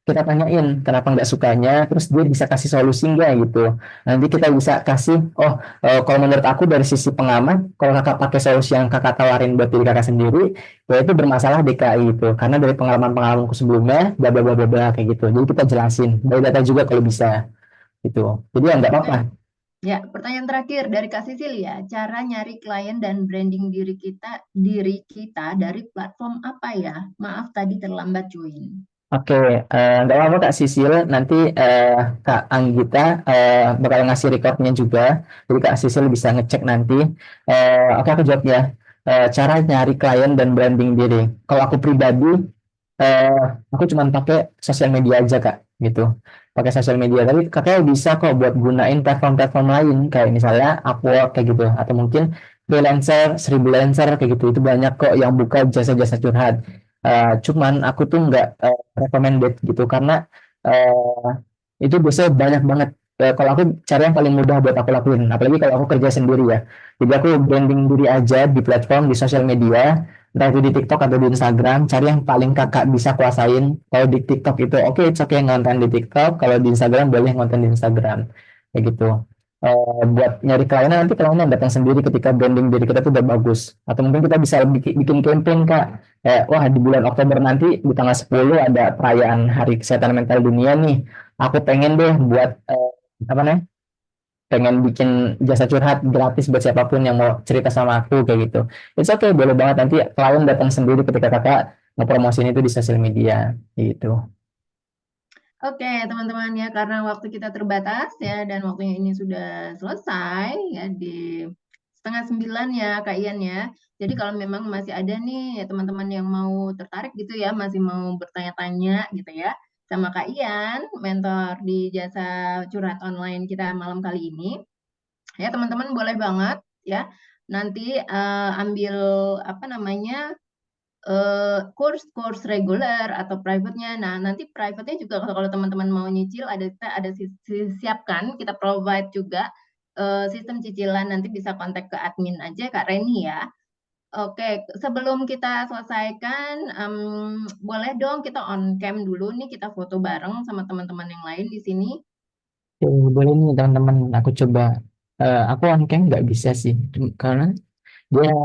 Speaker 1: kita tanyain kenapa nggak sukanya, terus dia bisa kasih solusi nggak gitu. Nanti kita bisa kasih, oh kalau menurut aku dari sisi pengamat, kalau kakak pakai solusi yang kakak tawarin buat diri kakak sendiri, ya itu bermasalah DKI itu karena dari pengalaman-pengalamanku sebelumnya bla bla bla bla bla kayak gitu jadi kita jelasin dari data juga kalau bisa gitu jadi ya nggak apa-apa.
Speaker 2: Ya, pertanyaan terakhir dari Kak Sisilia, cara nyari klien dan branding diri kita dari platform apa ya? Maaf tadi terlambat join.
Speaker 1: Oke, nggak apa-apa Kak Sisil, nanti Kak Anggita bakal ngasih recordnya juga, jadi Kak Sisil bisa ngecek nanti. Oke, aku jawab ya. Cara nyari klien dan branding diri. Kalau aku pribadi, eh aku cuma pakai sosial media aja Kak, gitu. Pakai sosial media, tapi kakaknya bisa kok buat gunain platform-platform lain, kayak misalnya Upwork kayak gitu, atau mungkin freelancer, 1000 lancer kayak gitu. Itu banyak kok yang buka jasa-jasa curhat. Cuman aku tuh nggak recommended gitu karena eh, itu biasanya banyak banget. Kalau aku cari yang paling mudah buat aku lakuin, apalagi kalau aku kerja sendiri ya. Jadi aku branding diri aja di platform di sosial media, entah itu di TikTok atau di Instagram, cari yang paling kakak bisa kuasain. Kalau di TikTok itu oke, it's okay ngonten di TikTok. Kalau di Instagram boleh ngonten di Instagram, kayak gitu. Buat nyari kliennya nanti kliennya datang sendiri ketika branding diri kita tuh udah bagus. Atau mungkin kita bisa bikin campaign Kak. Wah di bulan Oktober nanti di tanggal 10 ada perayaan Hari Kesehatan Mental Dunia nih. Aku pengen deh buat apa namanya? Pengen bikin jasa curhat gratis buat siapapun yang mau cerita sama aku kayak gitu. It's okay, boleh banget nanti klien datang sendiri ketika kakak ngepromosin itu di sosial media gitu.
Speaker 2: Oke, teman-teman ya, karena waktu kita terbatas ya, dan waktunya ini sudah selesai ya di setengah 9 ya, Kak Ian ya. Jadi kalau memang masih ada nih ya, teman-teman yang mau tertarik gitu ya, masih mau bertanya-tanya gitu ya, sama Kak Ian, mentor di jasa curhat online kita malam kali ini, ya teman-teman boleh banget ya, nanti ambil apa namanya kurs reguler atau private-nya. Nah, nanti private-nya juga kalau teman-teman mau nyicil ada siapkan, kita provide juga sistem cicilan, nanti bisa kontak ke admin aja Kak Reni ya. Oke, sebelum kita selesaikan, boleh dong kita on cam dulu nih, kita foto bareng sama teman-teman yang lain di sini.
Speaker 1: Oke, boleh nih teman-teman aku coba. Aku on cam nggak bisa sih karena dia